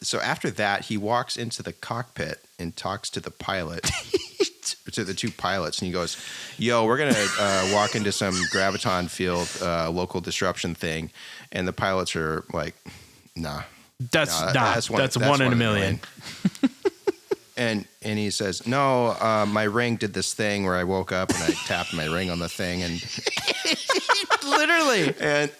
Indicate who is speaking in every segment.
Speaker 1: so after that, he walks into the cockpit and talks to the pilot, to the two pilots, and he goes, "Yo, we're gonna walk into some graviton field, local disruption thing," and the pilots are like, "Nah,
Speaker 2: that's one in a million."
Speaker 1: And he says, "No, my ring did this thing where I woke up and I tapped my ring on the thing, and
Speaker 2: literally."
Speaker 1: And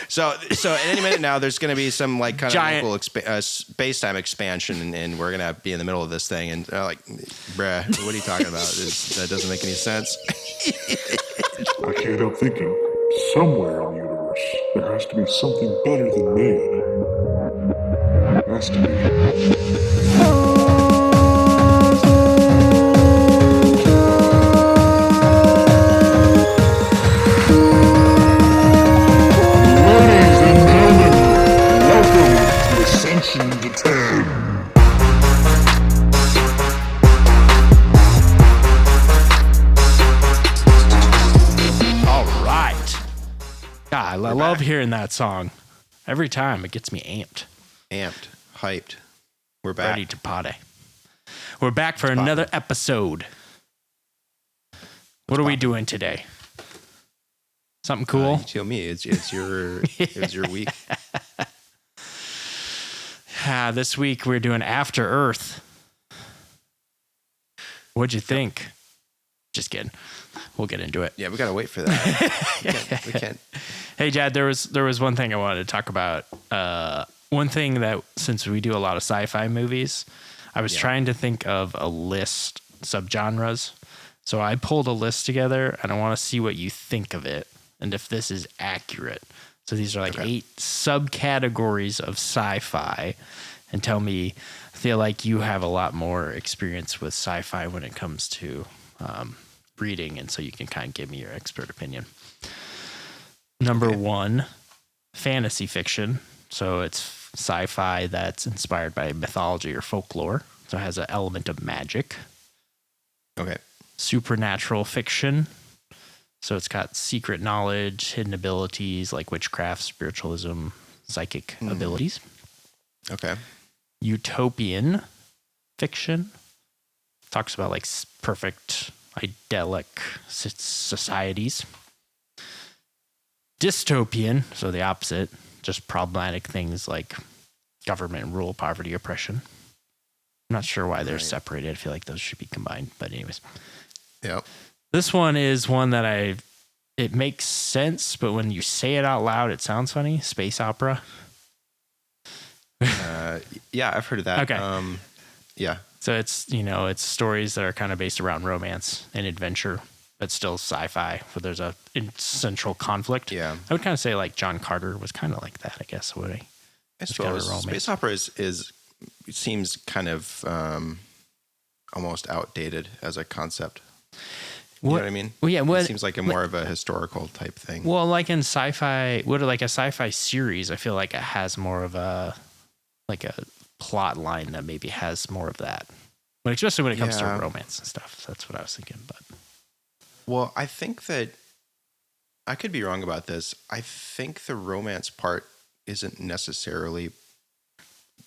Speaker 1: so at any minute now, there's going to be some like kind
Speaker 2: giant
Speaker 1: of local space-time expansion, and we're going to be in the middle of this thing. And they're like, bruh, what are you talking about? That doesn't make any sense.
Speaker 3: I can't help thinking, somewhere in the universe, there has to be something better than man. Has to be. Ascension to 10.
Speaker 2: All right. God, I love hearing that song. Every time it gets me amped.
Speaker 1: Hyped. We're back.
Speaker 2: Ready to party. We're back for another episode. What are we doing today? Something cool?
Speaker 1: You tell me. It's your week.
Speaker 2: This week we're doing After Earth. What'd you think? Just kidding. We'll get into it.
Speaker 1: Yeah, we gotta wait for that. We can't.
Speaker 2: Hey, Jad, there was one thing I wanted to talk about. One thing that, since we do a lot of sci-fi movies, I was trying to think of a list, subgenres. So I pulled a list together, and I want to see what you think of it and if this is accurate. So these are like 8 subcategories of sci-fi, and tell me, I feel like you have a lot more experience with sci-fi when it comes to reading, and so you can kind of give me your expert opinion. Number 1, fantasy fiction. So it's sci-fi that's inspired by mythology or folklore. So it has an element of magic.
Speaker 1: Okay.
Speaker 2: Supernatural fiction. So it's got secret knowledge, hidden abilities like witchcraft, spiritualism, psychic abilities.
Speaker 1: Okay.
Speaker 2: Utopian fiction. Talks about like perfect, idyllic societies. Dystopian, so the opposite, just problematic things like government rule, poverty, oppression. I'm not sure why they're separated. I feel like those should be combined. But anyways.
Speaker 1: Yep.
Speaker 2: This one is one that it makes sense, but when you say it out loud, it sounds funny. Space opera.
Speaker 1: Yeah, I've heard of that.
Speaker 2: Okay.
Speaker 1: Yeah.
Speaker 2: So it's stories that are kind of based around romance and adventure, but still sci-fi, where there's a central conflict.
Speaker 1: Yeah.
Speaker 2: I would kind of say like John Carter was kind of like that, I guess, would he?
Speaker 1: I suppose space opera seems kind of almost outdated as a concept. You know what I mean?
Speaker 2: Well, yeah.
Speaker 1: It seems like more of a historical type thing.
Speaker 2: Well, like in sci-fi, like a sci-fi series, I feel like it has more of a plot line that maybe has more of that. But especially when it comes to romance and stuff. So that's what I was thinking. But
Speaker 1: well, I think that I could be wrong about this. I think the romance part isn't necessarily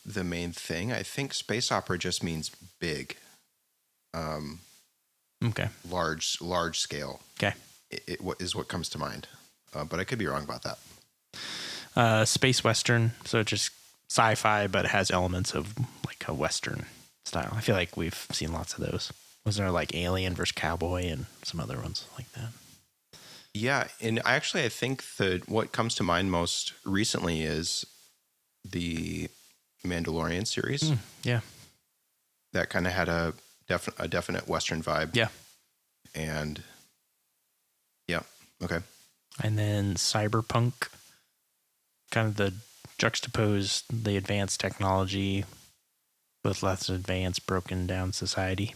Speaker 1: the main thing. I think space opera just means big.
Speaker 2: Okay.
Speaker 1: Large scale.
Speaker 2: Okay.
Speaker 1: It is what comes to mind. But I could be wrong about that.
Speaker 2: Space Western. So it's just sci-fi, but it has elements of like a Western style. I feel like we've seen lots of those. Was there like Alien versus Cowboy and some other ones like that?
Speaker 1: Yeah. And I think that what comes to mind most recently is the Mandalorian series.
Speaker 2: Yeah.
Speaker 1: That kind of had a definite Western vibe.
Speaker 2: Yeah.
Speaker 1: And yeah. Okay.
Speaker 2: And then cyberpunk, kind of the juxtapose the advanced technology with less advanced, broken down society.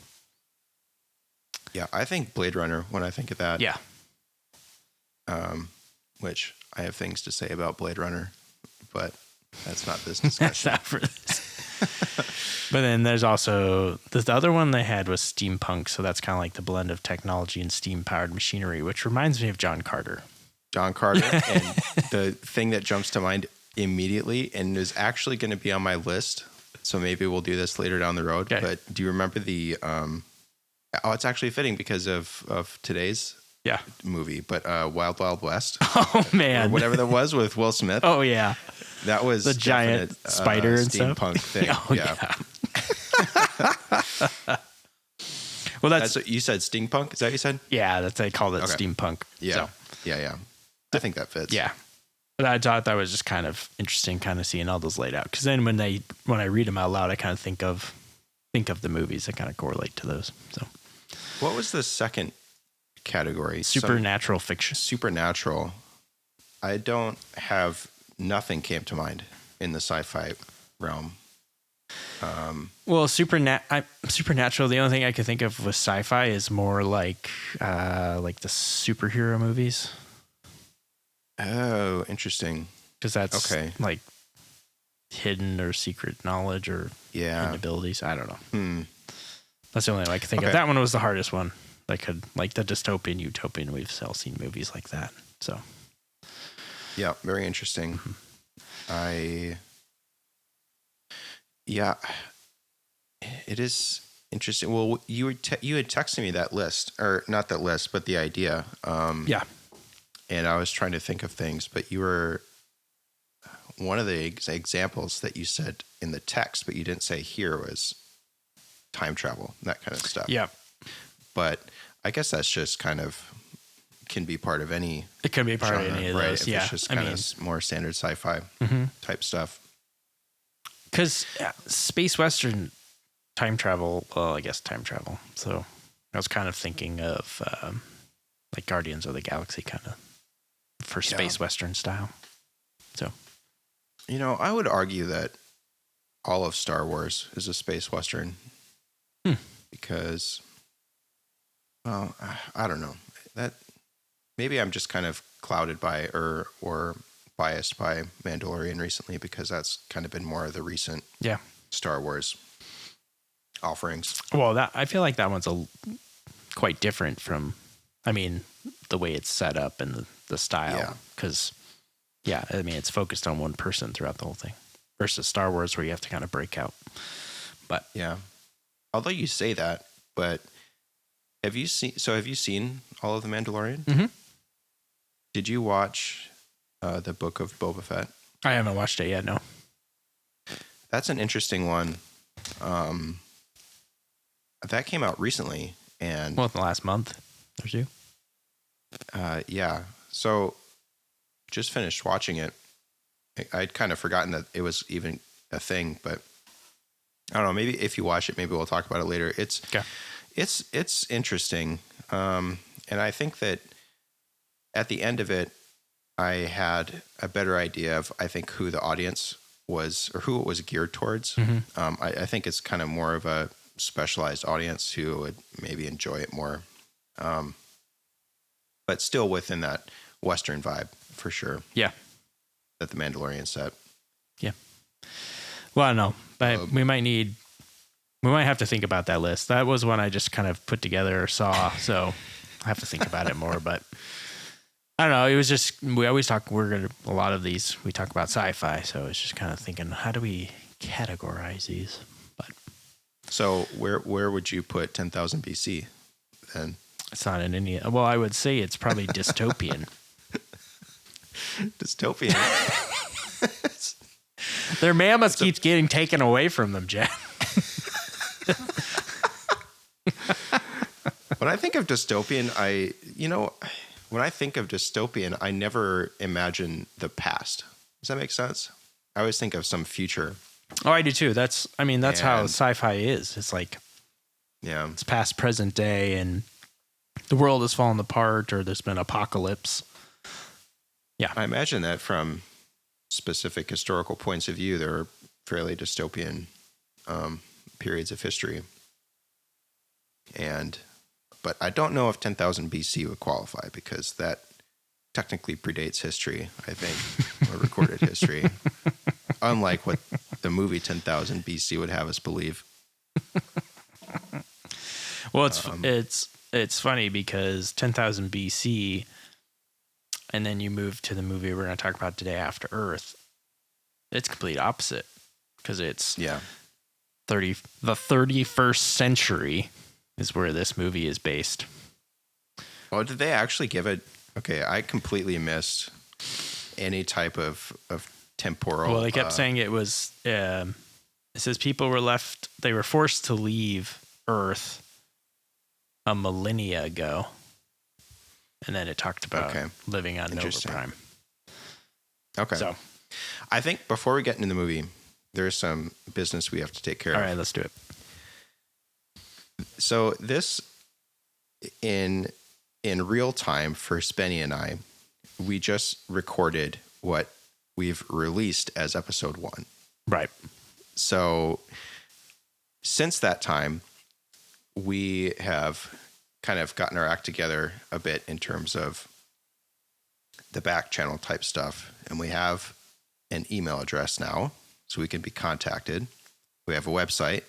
Speaker 1: Yeah. I think Blade Runner when I think of that.
Speaker 2: Yeah.
Speaker 1: Which I have things to say about Blade Runner, but that's not this discussion.
Speaker 2: That's not for this. But then there's also the other one they had was steampunk, so that's kind of like the blend of technology and steam-powered machinery, which reminds me of John Carter.
Speaker 1: John Carter, and the thing that jumps to mind immediately, and is actually going to be on my list. So maybe we'll do this later down the road.
Speaker 2: Okay.
Speaker 1: But do you remember the? It's actually fitting because of today's movie. But Wild Wild West.
Speaker 2: Oh man,
Speaker 1: or whatever that was with Will Smith.
Speaker 2: Oh yeah,
Speaker 1: that was
Speaker 2: the giant spider and stuff.
Speaker 1: Steampunk thing.
Speaker 2: Oh, yeah. Well, that's
Speaker 1: what you said. Steampunk. Is that what you said?
Speaker 2: Yeah, they called it steampunk.
Speaker 1: Yeah.
Speaker 2: So.
Speaker 1: Yeah. I think that fits.
Speaker 2: Yeah. But I thought that was just kind of interesting, kind of seeing all those laid out. Because then when I read them out loud, I kind of think of the movies that kind of correlate to those. So,
Speaker 1: what was the second category?
Speaker 2: Supernatural fiction.
Speaker 1: Supernatural. I don't have nothing came to mind in the sci-fi realm.
Speaker 2: Well, supernatural. The only thing I could think of with sci-fi is more like the superhero movies.
Speaker 1: Oh, interesting.
Speaker 2: Because that's like hidden or secret knowledge or hidden abilities. I don't know. That's the only one I could think of. That one was the hardest one. Like the dystopian, utopian. We've all seen movies like that. So,
Speaker 1: yeah, very interesting. It is interesting. Well, you had texted me that list, or not that list, but the idea. And I was trying to think of things, but you were one of the examples that you said in the text, but you didn't say here was time travel, that kind of stuff.
Speaker 2: Yeah.
Speaker 1: But I guess that's just kind of can be part of any.
Speaker 2: It can be part of any of those.
Speaker 1: If it's just kind of more standard sci-fi type stuff.
Speaker 2: Because space western time travel, well, I guess time travel. So I was kind of thinking of like Guardians of the Galaxy kind of for space western style. So,
Speaker 1: I would argue that all of Star Wars is a space western because, well, I don't know that maybe I'm just kind of clouded by or biased by Mandalorian recently because that's kind of been more of the recent Star Wars offerings.
Speaker 2: Well, I feel like that one's quite different from, the way it's set up and the style. Because, it's focused on one person throughout the whole thing versus Star Wars where you have to kind of break out. But
Speaker 1: although you say that, but have you seen all of The Mandalorian?
Speaker 2: Mm-hmm.
Speaker 1: Did you watch the Book of Boba Fett?
Speaker 2: I haven't watched it yet, no.
Speaker 1: That's an interesting one. That came out recently, and
Speaker 2: in the last month or two.
Speaker 1: So just finished watching it. I'd kind of forgotten that it was even a thing, but I don't know. Maybe if you watch it, maybe we'll talk about it later. It's interesting, and I think that at the end of it, I had a better idea of who the audience was or who it was geared towards.
Speaker 2: Mm-hmm.
Speaker 1: I think it's kind of more of a specialized audience who would maybe enjoy it more, but still within that Western vibe for sure.
Speaker 2: Yeah,
Speaker 1: that the Mandalorian set.
Speaker 2: Yeah. Well, I don't know, but we might have to think about that list. That was one I just kind of put together or saw, so I have to think about it more. But I don't know. It was just we always talk. A lot of these we talk about sci-fi, so it's just kind of thinking, how do we categorize these? But
Speaker 1: so where would you put 10,000 BC then?
Speaker 2: It's not in any. Well, I would say it's probably dystopian.
Speaker 1: Dystopian.
Speaker 2: Their mammoth keeps getting taken away from them, Jad.
Speaker 1: When I think of dystopian, I never imagine the past. Does that make sense? I always think of some future.
Speaker 2: Oh, I do too. That's how sci-fi is. It's like, it's past, present day, and the world has fallen apart, or there's been apocalypse. Yeah.
Speaker 1: I imagine that from specific historical points of view, there are fairly dystopian periods of history. But I don't know if 10,000 BC would qualify because that technically predates history, I think, or recorded history. Unlike what the movie 10,000 BC would have us believe.
Speaker 2: Well, it's funny because 10,000 BC, and then you move to the movie we're going to talk about today, After Earth. It's complete opposite because it's
Speaker 1: Yeah.
Speaker 2: the 31st century is where this movie is based.
Speaker 1: Oh, did they actually give it? Okay, I completely missed any type of temporal.
Speaker 2: Well, they kept saying it was. It says people they were forced to leave Earth a millennia ago, and then it talked about living on Nova Prime.
Speaker 1: Okay.
Speaker 2: So,
Speaker 1: I think before we get into the movie, there's some business we have to take care of.
Speaker 2: All right, let's do it.
Speaker 1: So this in real time for Spenny and I, we just recorded what we've released as episode 1.
Speaker 2: Right.
Speaker 1: So since that time, we have kind of gotten our act together a bit in terms of the back channel type stuff. And we have an email address now, so we can be contacted. We have a website,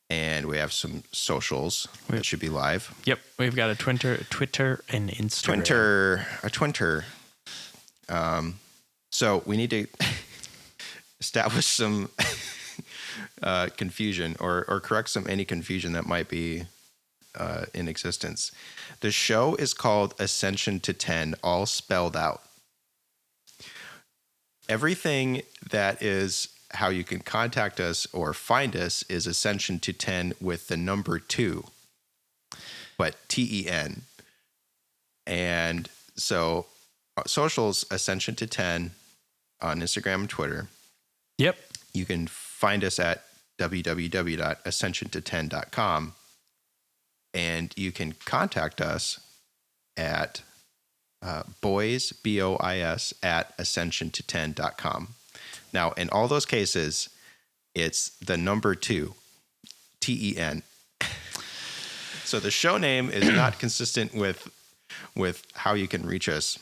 Speaker 1: and we have some socials that should be live.
Speaker 2: Yep, we've got a Twitter and Instagram.
Speaker 1: A Twinter. So we need to establish some confusion or correct any confusion that might be in existence. The show is called Ascension to 10, all spelled out. Everything that is how you can contact us or find us is Ascension to 10 with the number 2, but TEN. And so socials, Ascension to 10 on Instagram and Twitter.
Speaker 2: Yep.
Speaker 1: You can find us at www.ascensionto10.com, and you can contact us at Bois, BOIS, at ascensionto10.com. Now, in all those cases, it's the number 2, TEN. So the show name is not consistent with how you can reach us.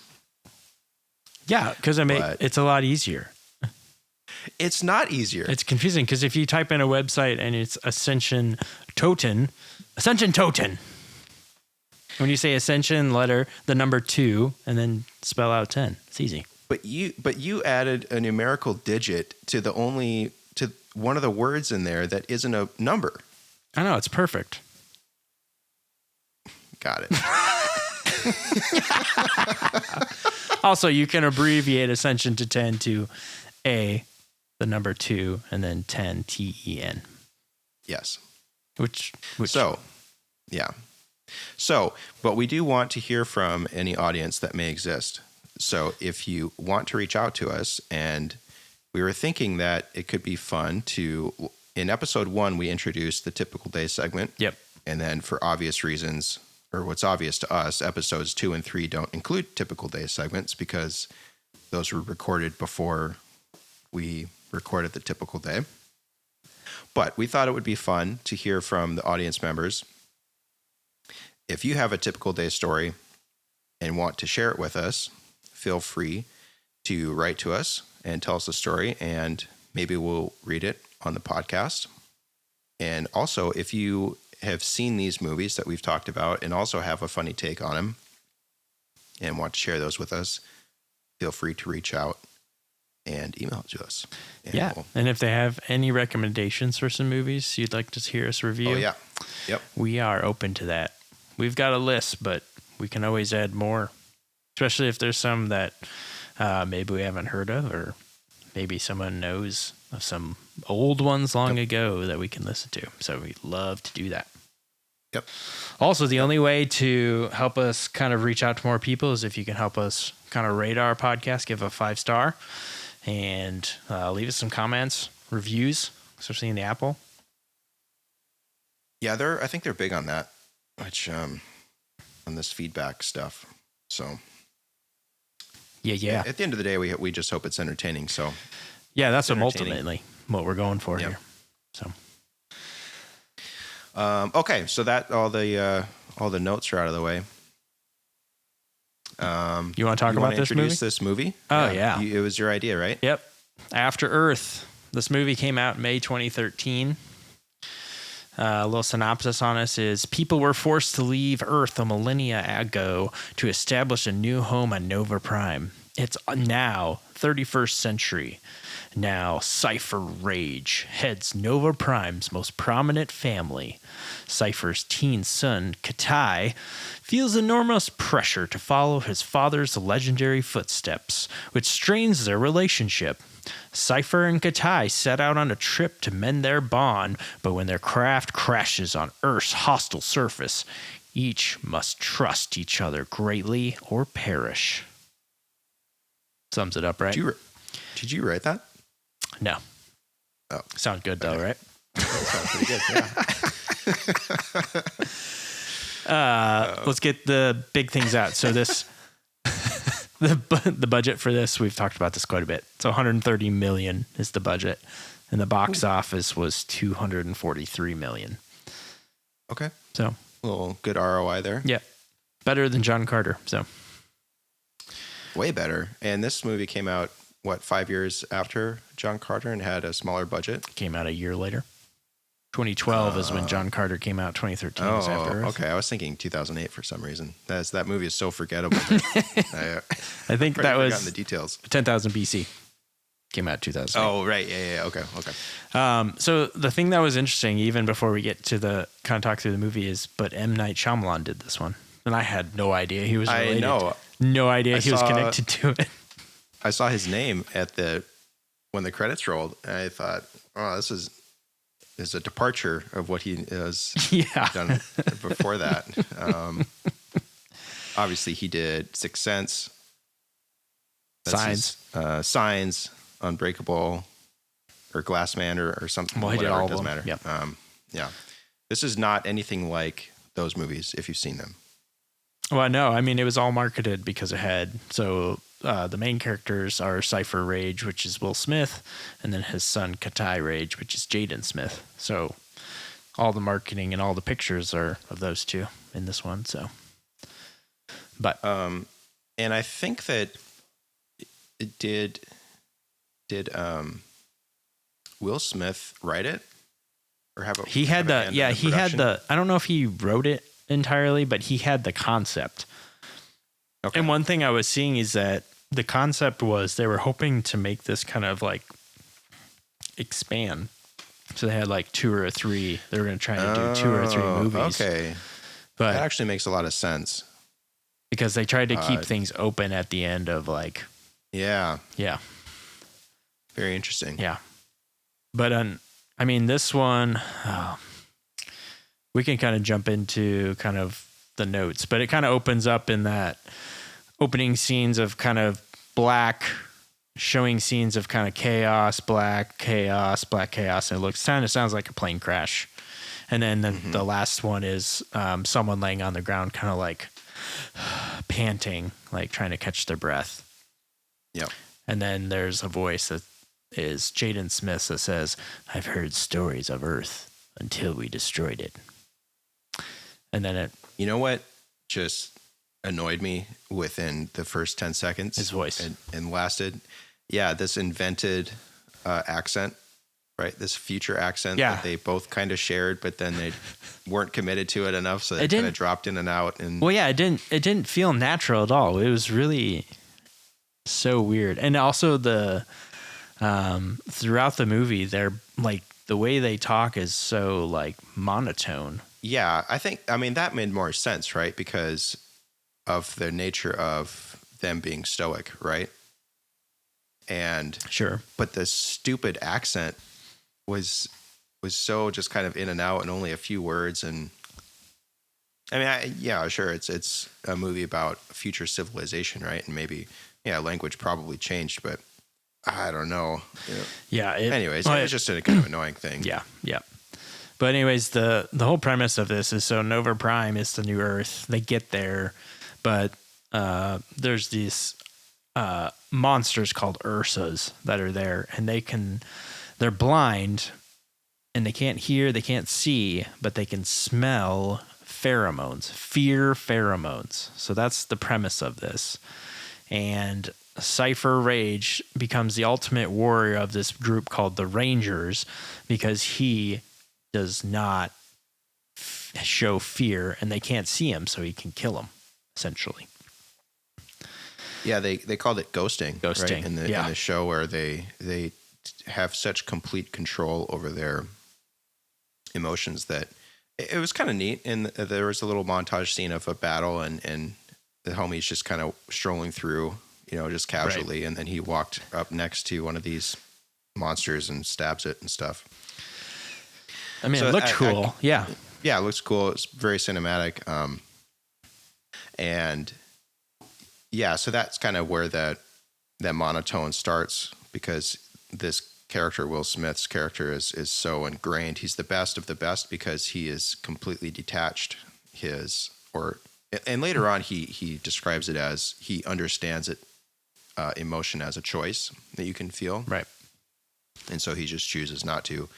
Speaker 2: Yeah, because it's a lot easier.
Speaker 1: It's not easier.
Speaker 2: It's confusing because if you type in a website and it's Ascension Toten. When you say Ascension letter, the number 2, and then spell out 10, it's easy.
Speaker 1: But you added a numerical digit to one of the words in there that isn't a number.
Speaker 2: I know, it's perfect.
Speaker 1: Got it.
Speaker 2: Also, you can abbreviate Ascension to 10 to A, the number 2, and then 10, TEN.
Speaker 1: Yes.
Speaker 2: Which
Speaker 1: So, yeah. So, but we do want to hear from any audience that may exist. So if you want to reach out to us, and we were thinking that it could be fun to, in episode 1, we introduced the typical day segment.
Speaker 2: Yep.
Speaker 1: And then for obvious reasons, or what's obvious to us, episodes 2 and 3 don't include typical day segments because those were recorded before we recorded the typical day. But we thought it would be fun to hear from the audience members. If you have a typical day story and want to share it with us, feel free to write to us and tell us the story, and maybe we'll read it on the podcast. And also, if you have seen these movies that we've talked about and also have a funny take on them and want to share those with us, feel free to reach out and email it to us. And
Speaker 2: and if they have any recommendations for some movies you'd like to hear us review, we are open to that. We've got a list, but we can always add more, especially if there's some that maybe we haven't heard of, or maybe someone knows of some old ones long ago that we can listen to. So we'd love to do that.
Speaker 1: Yep.
Speaker 2: Also, the only way to help us kind of reach out to more people is if you can help us kind of rate our podcast, give a 5-star, and leave us some comments, reviews, especially in the Apple.
Speaker 1: Yeah, I think they're big on that, which on this feedback stuff. So
Speaker 2: yeah.
Speaker 1: At the end of the day, we just hope it's entertaining. So
Speaker 2: yeah, that's ultimately what we're going for here. So
Speaker 1: okay, so that all the notes are out of the way.
Speaker 2: You want to talk about
Speaker 1: this movie?
Speaker 2: Oh yeah,
Speaker 1: it was your idea, right?
Speaker 2: Yep. After Earth. This movie came out in May 2013. A little synopsis on us is: people were forced to leave Earth a millennia ago to establish a new home on Nova Prime. It's now 31st century. Now, Cypher Rage heads Nova Prime's most prominent family. Cypher's teen son, Katai, feels enormous pressure to follow his father's legendary footsteps, which strains their relationship. Cypher and Katai set out on a trip to mend their bond, but when their craft crashes on Earth's hostile surface, each must trust each other greatly or perish. Sums it up, right?
Speaker 1: Did you write that?
Speaker 2: No.
Speaker 1: Oh.
Speaker 2: Sounds good, though, right?
Speaker 1: That sounds pretty good, yeah.
Speaker 2: Let's get the big things out. So this, the budget for this, we've talked about this quite a bit. So 130 million is the budget, and the box office was 243 million.
Speaker 1: Okay.
Speaker 2: So
Speaker 1: a little good ROI there.
Speaker 2: Yeah, better than John Carter. So
Speaker 1: way better. And this movie came out 5 years after John Carter and had a smaller budget?
Speaker 2: Came out a year later. 2012 is when John Carter came out. 2013 was after Earth.
Speaker 1: Okay. I was thinking 2008 for some reason. That movie is so forgettable.
Speaker 2: I think that was
Speaker 1: the details.
Speaker 2: 10,000 BC. Came out 2008.
Speaker 1: Oh, right. Yeah. Okay.
Speaker 2: So the thing that was interesting, even before we get to the kind of talk through the movie, is but M. Night Shyamalan did this one, and I had no idea he was related.
Speaker 1: I know.
Speaker 2: No idea he was connected to it.
Speaker 1: I saw his name when the credits rolled, and I thought, "Oh, this is a departure of what he has done before that." Obviously, he did Sixth Sense, Signs, Unbreakable, or Glass Man, or something.
Speaker 2: Well, he did all of them.
Speaker 1: Doesn't matter.
Speaker 2: Yep.
Speaker 1: Yeah. This is not anything like those movies if you've seen them.
Speaker 2: Well, no, I mean, it was all marketed because it had, so the main characters are Cypher Rage, which is Will Smith, and then his son Katai Rage, which is Jaden Smith. So all the marketing and all the pictures are of those two in this one. So, but
Speaker 1: and I think that it did Will Smith write it or have a
Speaker 2: he had the he had the, I don't know if he wrote it entirely, but he had the concept. Okay. And one thing I was seeing is that the concept was they were hoping to make this kind of like expand. So they had like 2 or 3. They were going to try to do 2 or 3 movies.
Speaker 1: Okay.
Speaker 2: But
Speaker 1: that actually makes a lot of sense.
Speaker 2: Because they tried to keep things open at the end of like.
Speaker 1: Yeah.
Speaker 2: Yeah.
Speaker 1: Very interesting.
Speaker 2: Yeah. But I mean, this one, we can kind of jump into kind of the notes, but it kind of opens up in that opening scenes of kind of black, showing scenes of kind of chaos, black chaos, and it sounds like a plane crash. And then the last one is someone laying on the ground, kind of like panting, like trying to catch their breath.
Speaker 1: Yep.
Speaker 2: And then there's a voice that is Jaden Smith that says, "I've heard stories of Earth until we destroyed it." And then
Speaker 1: you know what just annoyed me within the first 10 seconds?
Speaker 2: His voice.
Speaker 1: And lasted. Yeah, this invented accent, right? This future accent that they both kind of shared, but then they weren't committed to it enough, so they kind of dropped in and out. And
Speaker 2: well, yeah, it didn't feel natural at all. It was really so weird. And also the throughout the movie, they're like, the way they talk is so like monotone.
Speaker 1: Yeah, I mean, that made more sense, right? Because of the nature of them being stoic, right? And
Speaker 2: sure. But
Speaker 1: the stupid accent was so just kind of in and out and only a few words. And I mean, sure. It's a movie about future civilization, right? And maybe, language probably changed, but I don't know.
Speaker 2: Yeah.
Speaker 1: Anyways, it was just a kind of annoying thing.
Speaker 2: Yeah. Yeah. But anyways, the whole premise of this is, so Nova Prime is the new Earth. They get there, but there's these monsters called Ursas that are there, and they're blind, and they can't hear, they can't see, but they can smell pheromones, fear pheromones. So that's the premise of this. And Cypher Rage becomes the ultimate warrior of this group called the Rangers, because he does not show fear, and they can't see him, so he can kill him, essentially.
Speaker 1: Yeah, they called it ghosting.
Speaker 2: Ghosting,
Speaker 1: right? in the show, where they have such complete control over their emotions that it was kind of neat. And there was a little montage scene of a battle, and the homie's just kind of strolling through, just casually, and then he walked up next to one of these monsters and stabs it and stuff.
Speaker 2: I mean, so it looked cool. Yeah,
Speaker 1: it looks cool. It's very cinematic. And yeah, so that's kind of where that monotone starts, because this character, Will Smith's character, is so ingrained. He's the best of the best because he is completely detached. And later on, he describes it as he understands it, emotion as a choice that you can feel.
Speaker 2: Right.
Speaker 1: And so he just chooses not to.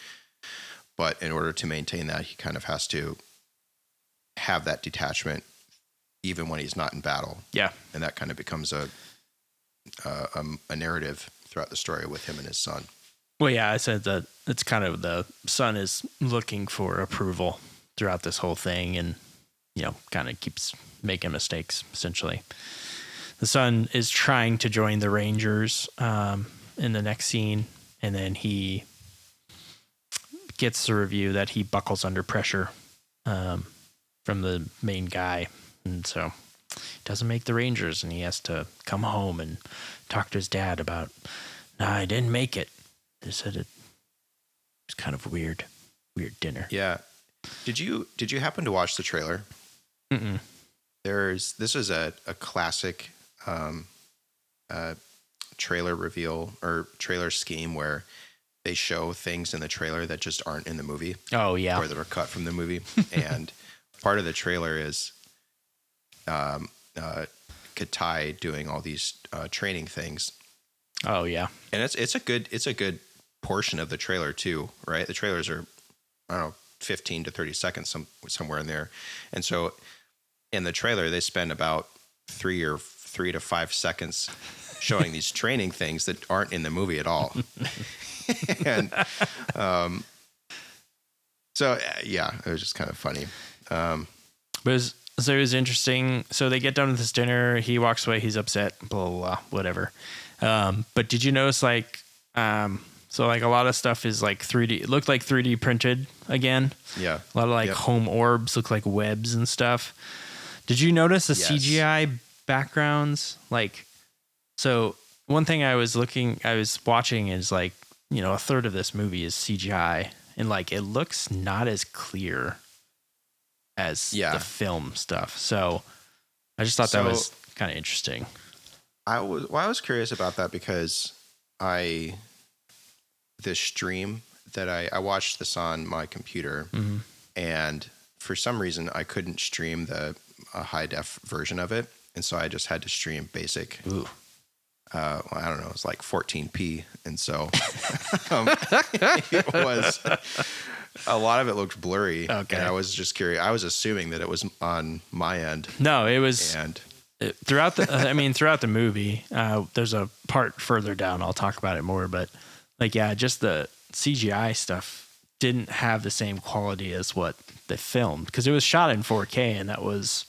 Speaker 1: But in order to maintain that, he kind of has to have that detachment even when he's not in battle.
Speaker 2: Yeah.
Speaker 1: And that kind of becomes a narrative throughout the story with him and his son.
Speaker 2: Well, yeah, I said that it's kind of the son is looking for approval throughout this whole thing, and, kind of keeps making mistakes, essentially. The son is trying to join the Rangers in the next scene, and then he gets the review that he buckles under pressure from the main guy, and so he doesn't make the Rangers, and he has to come home and talk to his dad about, "No, I didn't make it." They said it was kind of weird dinner.
Speaker 1: Yeah. Did you happen to watch the trailer?
Speaker 2: Mm-mm.
Speaker 1: This is a classic trailer reveal or trailer scheme where they show things in the trailer that just aren't in the movie.
Speaker 2: Oh, yeah.
Speaker 1: Or that are cut from the movie. And part of the trailer is Katai doing all these training things.
Speaker 2: Oh, yeah.
Speaker 1: And it's a good portion of the trailer too, right? The trailers are, I don't know, 15 to 30 seconds, somewhere in there. And so in the trailer, they spend about 3 to 5 seconds showing these training things that aren't in the movie at all. And so yeah, it was just kind of funny.
Speaker 2: It was interesting. So they get done with this dinner. He walks away. He's upset. Blah, blah, blah, whatever. But did you notice, so a lot of stuff is 3D. It looked like 3D printed again.
Speaker 1: Yeah.
Speaker 2: A lot of home orbs look like webs and stuff. Did you notice the CGI backgrounds? So one thing I was watching is a third of this movie is CGI, and it looks not as clear as the film stuff. So I just thought that was kind of interesting.
Speaker 1: I was curious about that because this stream that I watched this on my computer,
Speaker 2: mm-hmm.
Speaker 1: and for some reason I couldn't stream a high def version of it, and so I just had to stream basic.
Speaker 2: Ooh.
Speaker 1: I don't know, it was 14p, and so it was a lot of it looked blurry.
Speaker 2: Okay.
Speaker 1: And I was just curious. I was assuming that it was on my end.
Speaker 2: No, it was.
Speaker 1: And
Speaker 2: throughout the movie, there's a part further down. I'll talk about it more, but just the CGI stuff didn't have the same quality as what they filmed, because it was shot in 4K, and that was,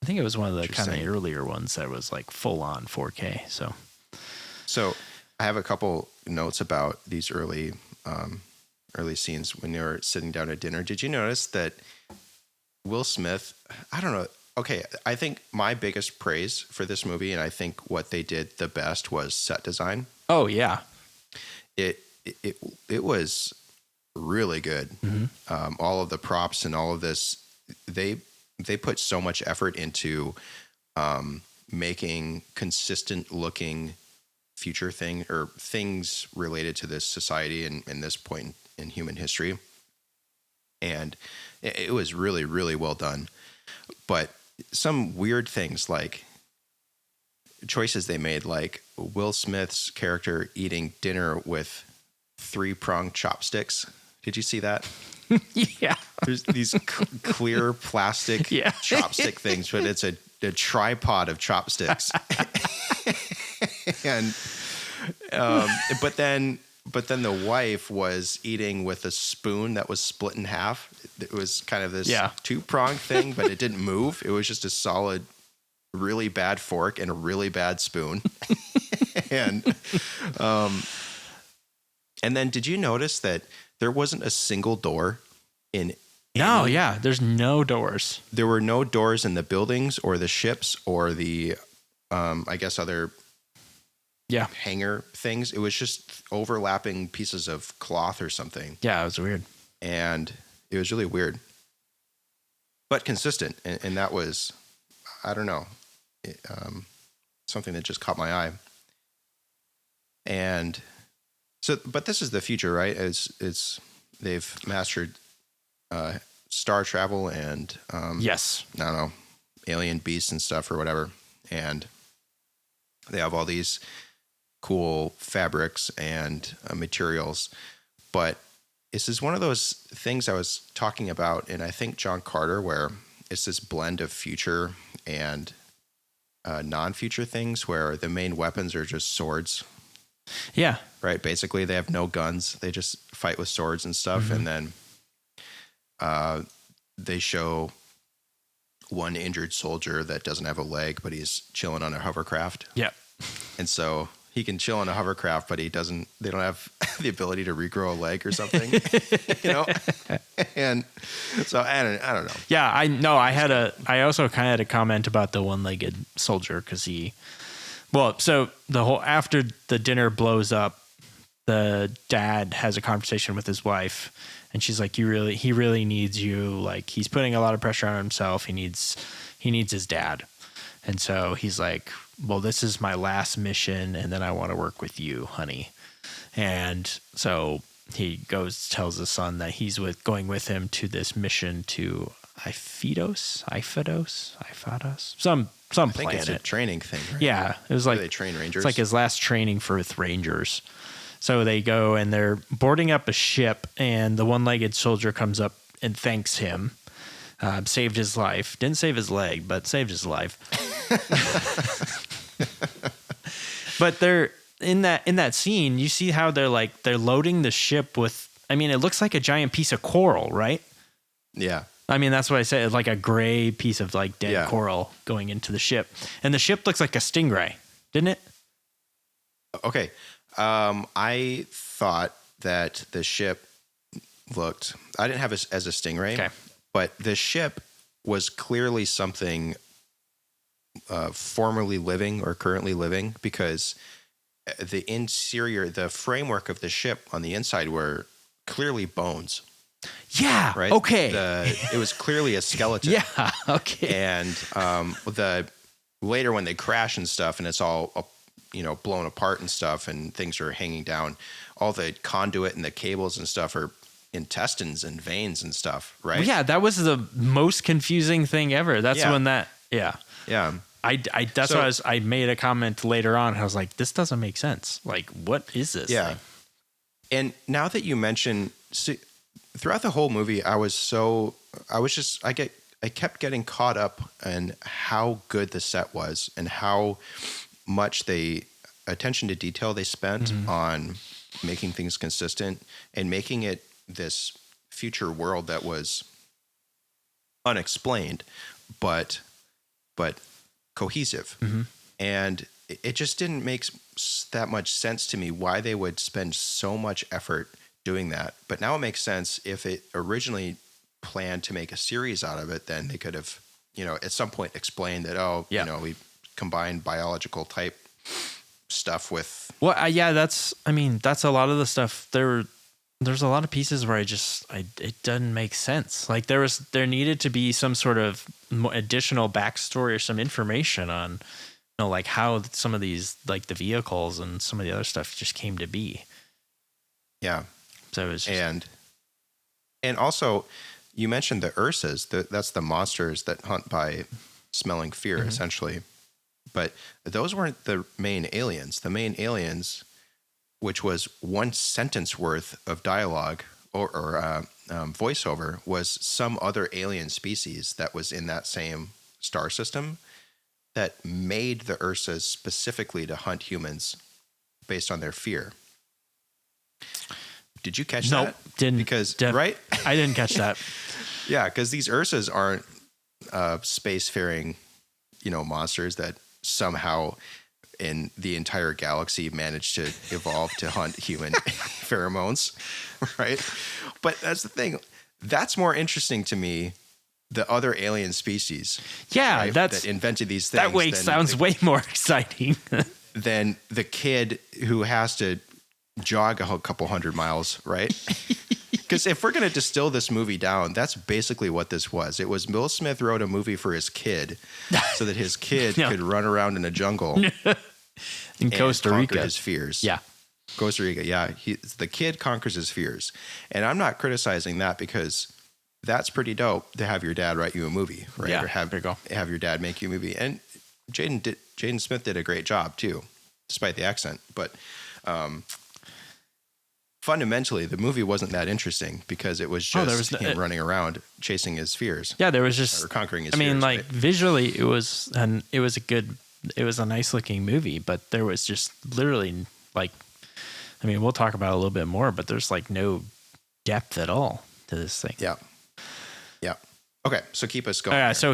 Speaker 2: I think it was one of the kind of earlier ones that was full on 4K. So
Speaker 1: I have a couple notes about these early scenes when they were sitting down at dinner. Did you notice that Will Smith, I don't know. Okay. I think my biggest praise for this movie, and I think what they did the best, was set design.
Speaker 2: Oh yeah.
Speaker 1: It was really good.
Speaker 2: Mm-hmm.
Speaker 1: All of the props and all of this, they put so much effort into making consistent looking future things related to this society and this point in human history. And it was really, really well done. But some weird things, choices they made, Will Smith's character eating dinner with 3-pronged chopsticks. Did you see that?
Speaker 2: Yeah.
Speaker 1: There's these clear plastic chopstick things, but it's a tripod of chopsticks. And but then the wife was eating with a spoon that was split in half. It was kind of this 2-pronged thing, but it didn't move. It was just a solid really bad fork and a really bad spoon. and then did you notice that there wasn't a single door in
Speaker 2: No, yeah, there's no doors.
Speaker 1: There were no doors in the buildings or the ships or the I guess other hangar things. It was just overlapping pieces of cloth or something.
Speaker 2: Yeah, it was weird.
Speaker 1: And it was really weird. But consistent. And that was, I don't know, something that just caught my eye. And so, but this is the future, right? It's they've mastered star travel and
Speaker 2: yes,
Speaker 1: I don't know, alien beasts and stuff or whatever. And they have all these cool fabrics and materials. But this is one of those things I was talking about in, I think, John Carter, where it's this blend of future and non-future things where the main weapons are just swords.
Speaker 2: Yeah.
Speaker 1: Right. Basically, they have no guns. They just fight with swords and stuff. Mm-hmm. And then they show one injured soldier that doesn't have a leg, but he's chilling on a hovercraft.
Speaker 2: Yeah.
Speaker 1: And so he can chill on a hovercraft, but they don't have the ability to regrow a leg or something, you know? And so I don't know.
Speaker 2: Yeah, I also kind of had a comment about the one-legged soldier because so after the dinner blows up, the dad has a conversation with his wife and she's like, he really needs you. Like, he's putting a lot of pressure on himself. He needs his dad. And so he's like, well, this is my last mission, and then I want to work with you, honey. And so he tells his son that he's going with him to this mission to Ifidos, some
Speaker 1: I think
Speaker 2: planet.
Speaker 1: It's a training thing, right?
Speaker 2: Yeah, it was like
Speaker 1: they train rangers.
Speaker 2: It's like his last training with rangers. So they go and they're boarding up a ship, and the one-legged soldier comes up and thanks him. Saved his life. Didn't save his leg, but saved his life. But they're in that scene, you see how they're loading the ship with, I mean, it looks like a giant piece of coral, right?
Speaker 1: Yeah.
Speaker 2: I mean, that's what I said, like a gray piece of like dead coral going into the ship. And the ship looks like a stingray, didn't it?
Speaker 1: Okay. I thought that the ship I didn't have it as a stingray. Okay. But the ship was clearly something formerly living or currently living, because the interior, the framework of the ship on the inside were clearly bones.
Speaker 2: Yeah.
Speaker 1: Right.
Speaker 2: Okay.
Speaker 1: It was clearly a skeleton.
Speaker 2: Yeah. Okay.
Speaker 1: And later when they crash and stuff, and it's all blown apart and stuff, and things are hanging down, all the conduit and the cables and stuff are intestines and veins and stuff, right?
Speaker 2: Well, yeah, that was the most confusing thing ever. That's when that, yeah. That's why I made a comment later on. I was like, this doesn't make sense. Like, what is this thing?
Speaker 1: And now that you mention, throughout the whole movie, I kept getting caught up in how good the set was and how much attention to detail they spent on making things consistent and making it this future world that was unexplained, but cohesive. Mm-hmm. And it just didn't make that much sense to me why they would spend so much effort doing that. But now it makes sense. If it originally planned to make a series out of it, then they could have, at some point explained that, we combined biological type stuff with.
Speaker 2: Well, that's a lot of the stuff there's a lot of pieces where it doesn't make sense. Like there needed to be some sort of additional backstory or some information on, like how some of these, like the vehicles and some of the other stuff just came to be.
Speaker 1: Yeah.
Speaker 2: So it was
Speaker 1: and also you mentioned the Ursas, that's the monsters that hunt by smelling fear, essentially. But those weren't the main aliens. The main aliens, which was one sentence worth of dialogue or voiceover, was some other alien species that was in that same star system that made the Ursas specifically to hunt humans based on their fear. Did you catch that?
Speaker 2: Nope, didn't.
Speaker 1: Right?
Speaker 2: I didn't catch that.
Speaker 1: Yeah, because these Ursas aren't spacefaring, monsters that somehow in the entire galaxy managed to evolve to hunt human pheromones, right? But that's the thing. That's more interesting to me, the other alien species.
Speaker 2: Yeah,
Speaker 1: right? That invented these things.
Speaker 2: That way sounds way more exciting
Speaker 1: than the kid who has to jog a couple 100 miles, right? Because if we're going to distill this movie down, that's basically what this was. It was Will Smith wrote a movie for his kid so that his kid could run around in a jungle
Speaker 2: in Costa Rica.
Speaker 1: His fears.
Speaker 2: Yeah.
Speaker 1: Costa Rica, yeah. The kid conquers his fears. And I'm not criticizing that because that's pretty dope to have your dad write you a movie, right?
Speaker 2: Yeah,
Speaker 1: or have your dad make you a movie. And Jaden Smith did a great job too, despite the accent. But fundamentally, the movie wasn't that interesting because it was just him running around chasing his fears.
Speaker 2: Yeah, there was just
Speaker 1: or conquering his
Speaker 2: fears. I mean, like
Speaker 1: right?
Speaker 2: visually, it was a nice looking movie, but there was just literally like, I mean, we'll talk about it a little bit more, but there's like no depth at all to this thing.
Speaker 1: Yeah. Yeah. Okay, so keep us going.
Speaker 2: Yeah. So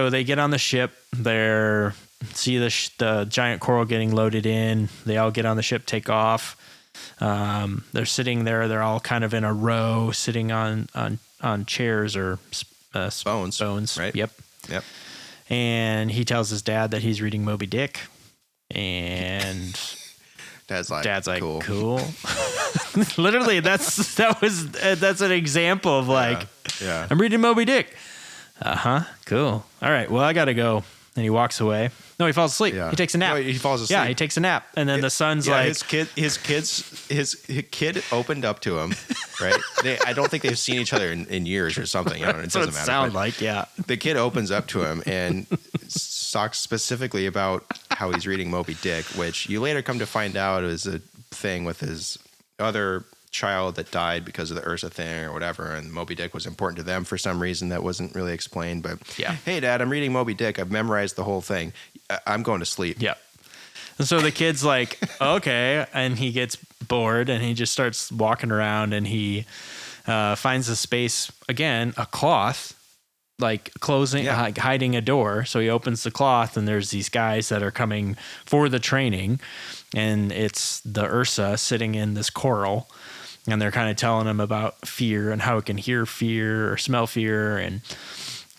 Speaker 2: they get on the ship. They see the giant coral getting loaded in. They all get on the ship, take off. They're sitting there. They're all kind of in a row, sitting on chairs or
Speaker 1: bones. Right.
Speaker 2: Yep. And he tells his dad that he's reading Moby Dick, and
Speaker 1: Dad's like
Speaker 2: cool. Literally, that's an example of like, I'm reading Moby Dick. Cool. All right. Well, I gotta go. And he walks away. No, he falls asleep. Yeah. He takes a nap.
Speaker 1: No, he falls asleep.
Speaker 2: Yeah, he takes a nap. And then the son's like...
Speaker 1: His kid opened up to him, right? I don't think they've seen each other in years or something. I don't know. It doesn't matter.
Speaker 2: Sound like, yeah.
Speaker 1: The kid opens up to him and talks specifically about how he's reading Moby Dick, which you later come to find out is a thing with his other child that died because of the Ursa thing or whatever, and Moby Dick was important to them for some reason that wasn't really explained. But hey, Dad, I'm reading Moby Dick. I've memorized the whole thing. I'm going to sleep.
Speaker 2: Yeah. And so the kid's like, okay, and he gets bored and he just starts walking around and he finds a space again, a cloth, like closing, hiding a door. So he opens the cloth and there's these guys that are coming for the training, and it's the Ursa sitting in this coral. And they're kind of telling him about fear and how it can hear fear or smell fear. And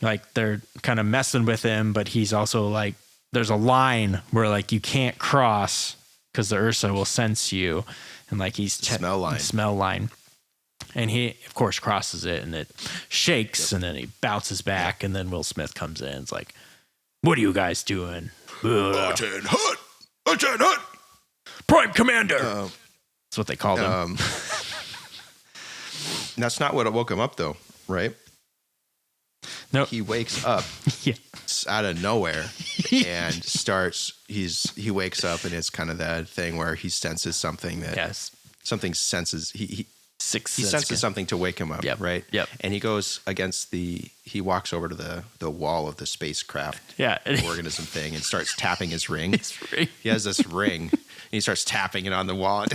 Speaker 2: like, they're kind of messing with him, but he's also like, there's a line where like you can't cross because the Ursa will sense you. And like
Speaker 1: smell
Speaker 2: line. And he, of course, crosses it and it shakes and then he bounces back. And then Will Smith comes in and is like, what are you guys doing?
Speaker 1: Agent Hunt!
Speaker 2: Prime Commander! That's what they called him.
Speaker 1: That's not what woke him up, though, right?
Speaker 2: No,
Speaker 1: he wakes up out of nowhere and he wakes up, and it's kind of that thing where he senses something that something senses. He senses something to wake him up, right?
Speaker 2: Yep.
Speaker 1: And he goes he walks over to the wall of the spacecraft organism thing and starts tapping his ring. He has this ring. And he starts tapping it on the wall.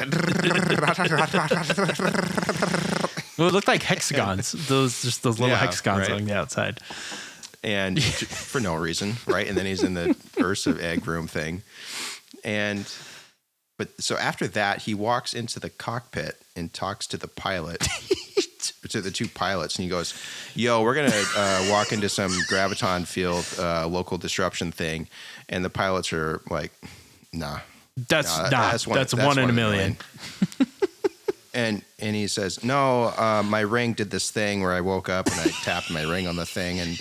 Speaker 2: Well, it looked like hexagons. Those little hexagons on the outside.
Speaker 1: And for no reason, right? And then he's in the Ursa egg room thing. But so after that, he walks into the cockpit and talks to the pilot, to the two pilots, and he goes, "Yo, we're gonna walk into some graviton field local disruption thing," and the pilots are like, "Nah, that's one in a million." And he says, "No, my ring did this thing where I woke up and I tapped my ring on the thing, and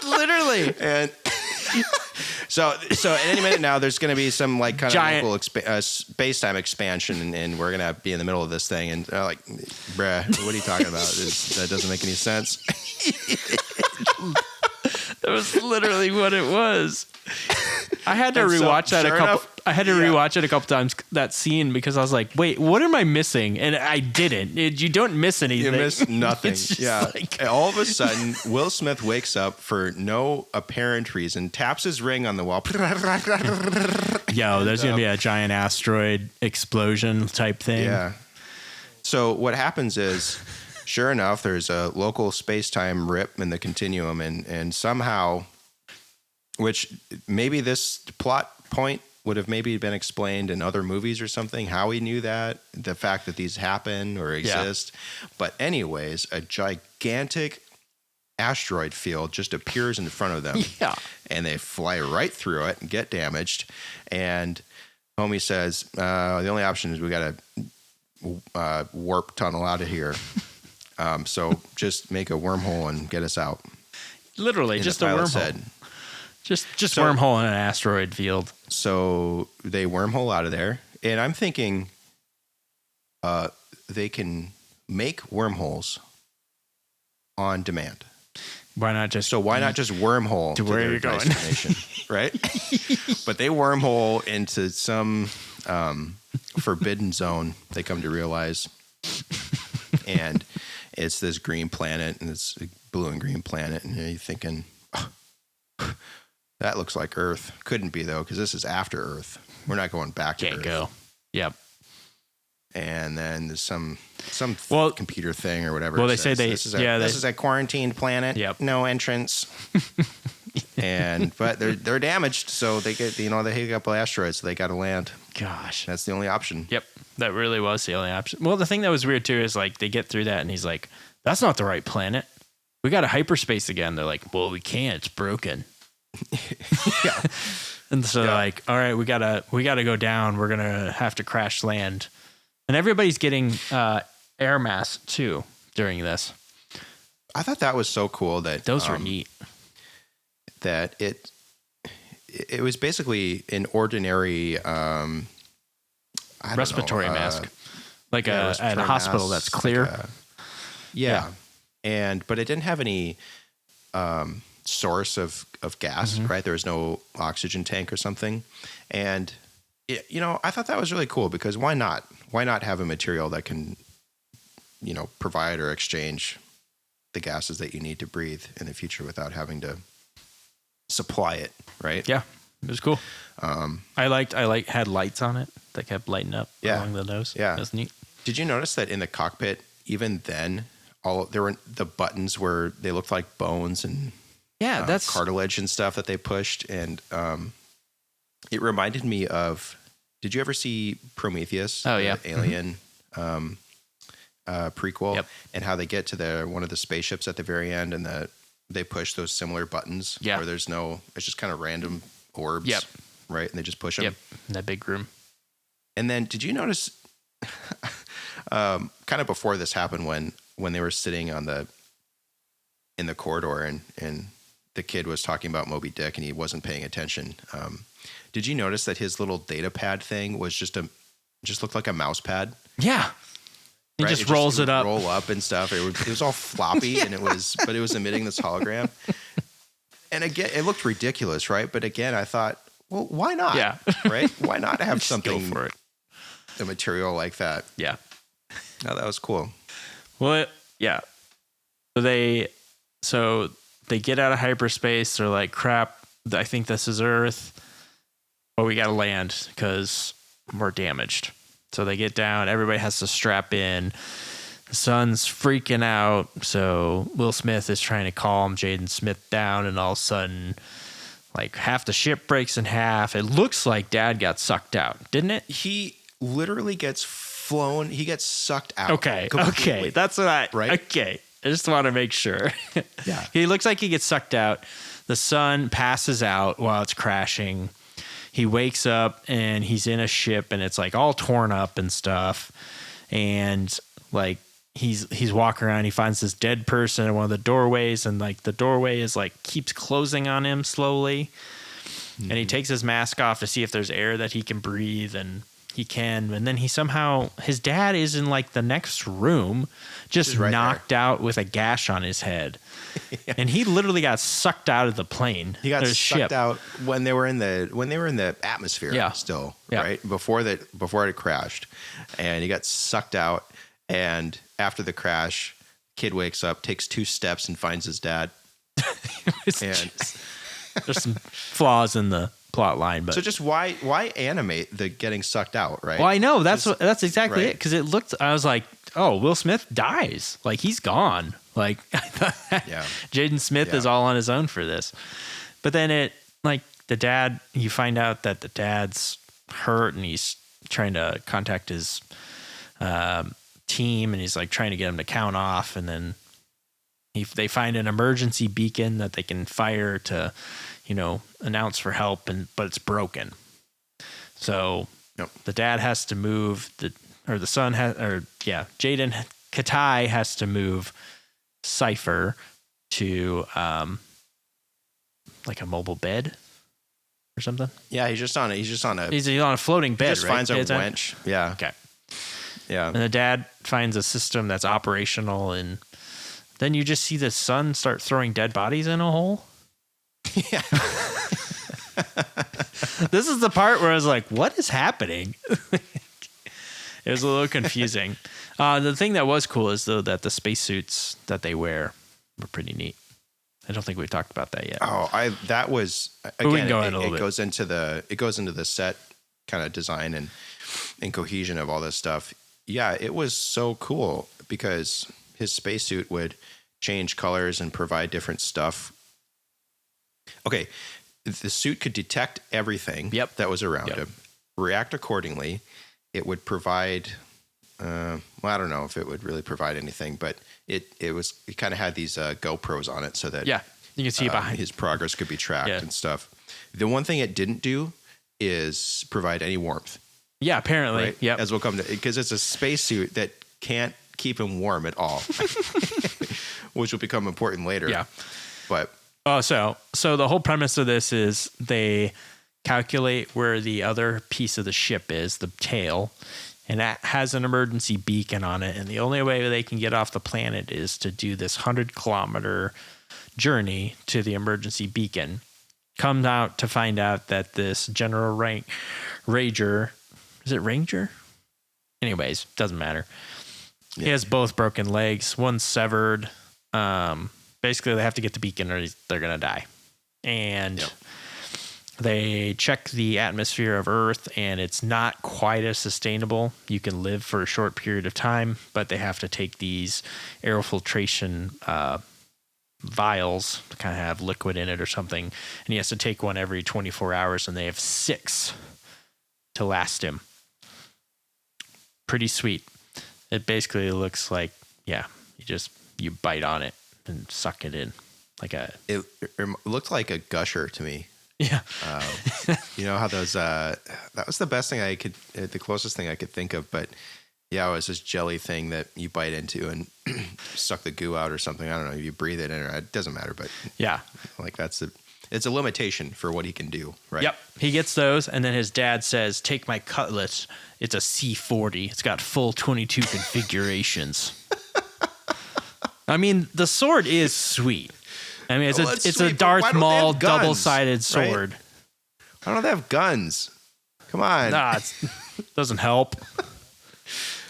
Speaker 2: literally."
Speaker 1: And so at any minute now, there's going to be some like kind of local space-time expansion, and we're going to be in the middle of this thing. And they're like, bruh, what are you talking about? That doesn't make any sense.
Speaker 2: That was literally what it was. I had to rewatch that rewatch it a couple times, that scene, because I was like, wait, what am I missing? And I didn't. You don't miss anything.
Speaker 1: You miss nothing.
Speaker 2: Like,
Speaker 1: all of a sudden, Will Smith wakes up for no apparent reason, taps his ring on the wall.
Speaker 2: Yo, there's going to be a giant asteroid explosion type thing.
Speaker 1: Yeah. So what happens is, sure enough, there's a local space-time rip in the continuum, and somehow which maybe this plot point would have maybe been explained in other movies or something, how he knew that, the fact that these happen or exist. Yeah. But anyways, a gigantic asteroid field just appears in front of them.
Speaker 2: Yeah.
Speaker 1: And they fly right through it and get damaged. And homie says, the only option is we got to warp tunnel out of here. So just make a wormhole and get us out.
Speaker 2: Literally, just a wormhole. Said. Just so, wormhole in an asteroid field.
Speaker 1: So they wormhole out of there. And I'm thinking they can make wormholes on demand.
Speaker 2: Why not just
Speaker 1: wormhole
Speaker 2: to where you're going,
Speaker 1: right? But they wormhole into some forbidden zone. They come to realize, and it's this green planet, and it's a blue and green planet, and you're thinking, oh, that looks like Earth. Couldn't be though, because this is after Earth. We're not going back to Earth.
Speaker 2: Can't go. Yep.
Speaker 1: And then there's some computer thing or whatever.
Speaker 2: Well, they say
Speaker 1: this is a quarantined planet.
Speaker 2: Yep.
Speaker 1: No entrance. But they're damaged, so they get they hit up asteroids, so they got to land.
Speaker 2: Gosh,
Speaker 1: that's the only option.
Speaker 2: Yep, that really was the only option. Well, the thing that was weird too is like they get through that, and he's like, "That's not the right planet. We got to hyperspace again." They're like, "Well, we can't. It's broken."
Speaker 1: Yeah.
Speaker 2: And so they're like, "All right, we gotta go down. We're gonna have to crash land." And everybody's getting air masks too during this.
Speaker 1: I thought that was so cool that
Speaker 2: those were neat.
Speaker 1: That it was basically an ordinary
Speaker 2: respiratory mask, like at a hospital that's clear.
Speaker 1: But it didn't have any source of gas, right? There was no oxygen tank or something, and I thought that was really cool because why not? Why not have a material that can, provide or exchange the gases that you need to breathe in the future without having to supply it, right?
Speaker 2: Yeah, it was cool. I had lights on it that kept lighting up along the nose.
Speaker 1: Yeah,
Speaker 2: that's neat.
Speaker 1: Did you notice that in the cockpit, even then, there were the buttons where they looked like bones and that's cartilage and stuff that they pushed, and it reminded me of. Did you ever see Prometheus?
Speaker 2: Oh yeah,
Speaker 1: the Alien prequel, and how they get to one of the spaceships at the very end, and they push those similar buttons where it's just kind of random orbs, right? And they just push them.
Speaker 2: Yep, in that big room.
Speaker 1: And then, did you notice, kind of before this happened, when they were sitting in the corridor, and the kid was talking about Moby Dick, and he wasn't paying attention. Did you notice that his little data pad thing was just looked like a mouse pad?
Speaker 2: Yeah. He just rolls it up.
Speaker 1: Roll up and stuff. It was all floppy but it was emitting this hologram. And again, it looked ridiculous, right? But again, I thought, well, why not?
Speaker 2: Yeah.
Speaker 1: Right? Why not have something
Speaker 2: for it?
Speaker 1: A material like that?
Speaker 2: Yeah.
Speaker 1: Oh, that was cool.
Speaker 2: Well, yeah. So they get out of hyperspace. They're like, crap, I think this is Earth. But we got to land because we're damaged. So they get down. Everybody has to strap in. The sun's freaking out. So Will Smith is trying to calm Jaden Smith down. And all of a sudden, like half the ship breaks in half. It looks like Dad got sucked out, didn't it?
Speaker 1: He literally gets flown. He gets sucked out.
Speaker 2: Okay.
Speaker 1: Completely.
Speaker 2: Okay. That's what
Speaker 1: right?
Speaker 2: Okay. I just want to make sure.
Speaker 1: Yeah.
Speaker 2: He looks like he gets sucked out. The sun passes out while it's crashing. He wakes up and he's in a ship and it's like all torn up and stuff. And like he's walking around. He finds this dead person in one of the doorways, and like the doorway is like keeps closing on him slowly. Mm-hmm. And he takes his mask off to see if there's air that he can breathe, and he can. And then his dad is in like the next room, just right knocked out with a gash on his head. Yeah. And he literally got sucked out of the plane.
Speaker 1: He got sucked out when they were in the atmosphere still, right? Before it had crashed. And he got sucked out, and after the crash, kid wakes up, takes 2 steps and finds his dad. And
Speaker 2: there's some flaws in the plot line, but
Speaker 1: so just why animate the getting sucked out, right?
Speaker 2: Well, I know that's exactly it, because it looked. I was like, oh, Will Smith dies, like he's gone. Like I thought Jaden Smith is all on his own for this, but then like the dad, you find out that the dad's hurt and he's trying to contact his team, and he's like trying to get him to count off, and then they find an emergency beacon that they can fire to, announce for help, but it's broken. So the dad has to move Jaden Katai has to move Cypher to like a mobile bed or something.
Speaker 1: Yeah, he's on
Speaker 2: a floating bed.
Speaker 1: He just finds a winch. Yeah.
Speaker 2: Okay.
Speaker 1: Yeah.
Speaker 2: And the dad finds a system that's operational, and then you just see the son start throwing dead bodies in a hole.
Speaker 1: Yeah.
Speaker 2: This is the part where I was like, what is happening? It was a little confusing. The thing that was cool is, though, that the spacesuits that they wear were pretty neat. I don't think we've talked about that yet.
Speaker 1: That was,
Speaker 2: again, we can go
Speaker 1: it goes into the set kind of design and cohesion of all this stuff. Yeah, it was so cool because his spacesuit would change colors and provide different stuff. Okay, the suit could detect everything that was around him, react accordingly. It would provide, I don't know if it would really provide anything, but it kind of had these GoPros on it so that
Speaker 2: you can see behind
Speaker 1: his progress could be tracked and stuff. The one thing it didn't do is provide any warmth.
Speaker 2: Yeah, apparently.
Speaker 1: Right?
Speaker 2: Yeah,
Speaker 1: as we'll come to, because it's a spacesuit that can't keep him warm at all, which will become important later.
Speaker 2: Yeah,
Speaker 1: but
Speaker 2: so the whole premise of this is they calculate where the other piece of the ship is, the tail, and that has an emergency beacon on it. And the only way they can get off the planet is to do this 100-kilometer journey to the emergency beacon. Come out to find out that this General Ranger, is it Ranger? Anyways, doesn't matter. Yeah. He has both broken legs, one's severed. Basically, they have to get the beacon or they're going to die. And they check the atmosphere of Earth, and it's not quite as sustainable. You can live for a short period of time, but they have to take these aerofiltration vials to kind of have liquid in it or something. And he has to take one every 24 hours, and they have 6 to last him. Pretty sweet. It basically looks like, you bite on it and suck it in. It
Speaker 1: looked like a gusher to me.
Speaker 2: Yeah.
Speaker 1: You know how those, that was the best thing the closest thing I could think of, but yeah, it was this jelly thing that you bite into and suck the goo out or something. I don't know if you breathe it in or it doesn't matter, but
Speaker 2: yeah,
Speaker 1: it's a limitation for what he can do, right?
Speaker 2: Yep. He gets those, and then his dad says, take my cutlass. It's a C40. It's got full 22 configurations. I mean, the sword is sweet. I mean, it's a Darth Maul double-sided sword.
Speaker 1: Right? Why don't they have guns? Come on.
Speaker 2: Nah, it doesn't help.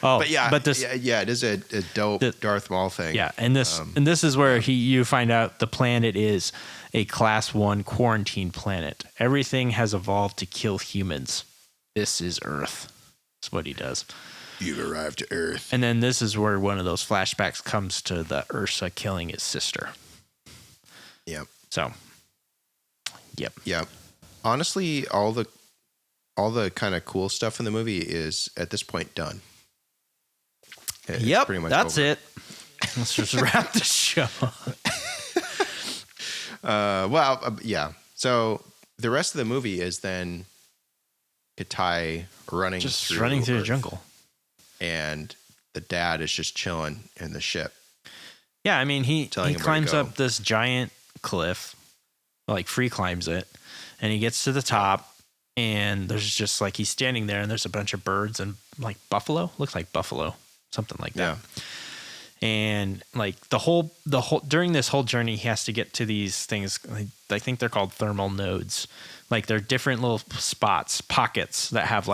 Speaker 2: Oh,
Speaker 1: but it is a dope Darth Maul thing.
Speaker 2: Yeah, and this is where you find out the planet is a Class 1 quarantine planet. Everything has evolved to kill humans. This is Earth. That's what he does.
Speaker 1: You've arrived to Earth.
Speaker 2: And then this is where one of those flashbacks comes to the Ursa killing his sister.
Speaker 1: Yep.
Speaker 2: So, yep.
Speaker 1: Yep. Honestly, all the kind of cool stuff in the movie is at this point done.
Speaker 2: It's
Speaker 1: pretty much
Speaker 2: that's
Speaker 1: over.
Speaker 2: it. Let's just wrap the show.
Speaker 1: Yeah. So the rest of the movie is then Katai running through
Speaker 2: the jungle.
Speaker 1: And the dad is just chilling in the ship.
Speaker 2: Yeah, I mean, he climbs up this giant cliff, free climbs it, and he gets to the top, and there's just he's standing there, and there's a bunch of birds and buffalo, looks like buffalo, something like that. Yeah. And the whole during this whole journey, he has to get to these things. I think they're called thermal nodes. They're different little spots, pockets that have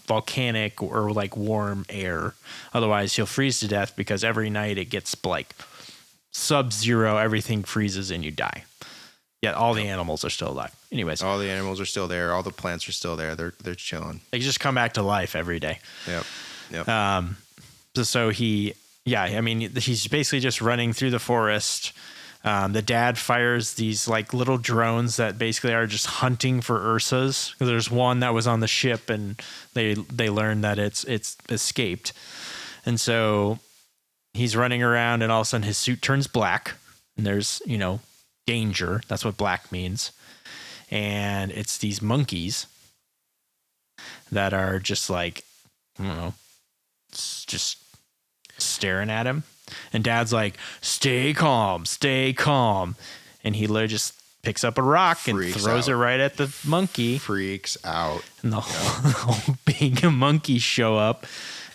Speaker 2: volcanic or warm air. Otherwise, he'll freeze to death because every night it gets sub-zero, everything freezes and you die. Yet all the animals are still alive. Anyways,
Speaker 1: all the animals are still there. All the plants are still there. They're chilling.
Speaker 2: They just come back to life every day.
Speaker 1: Yep.
Speaker 2: So he's basically just running through the forest. The dad fires these like little drones that basically are just hunting for Ursas. There's one that was on the ship, and they learned that it's escaped, and so he's running around, and all of a sudden his suit turns black, and there's danger. That's what black means, and it's these monkeys that are just like I don't know, just staring at him. And Dad's like, stay calm. And he literally just picks up a rock and throws it right at the monkey.
Speaker 1: Freaks out.
Speaker 2: And the whole big monkeys show up.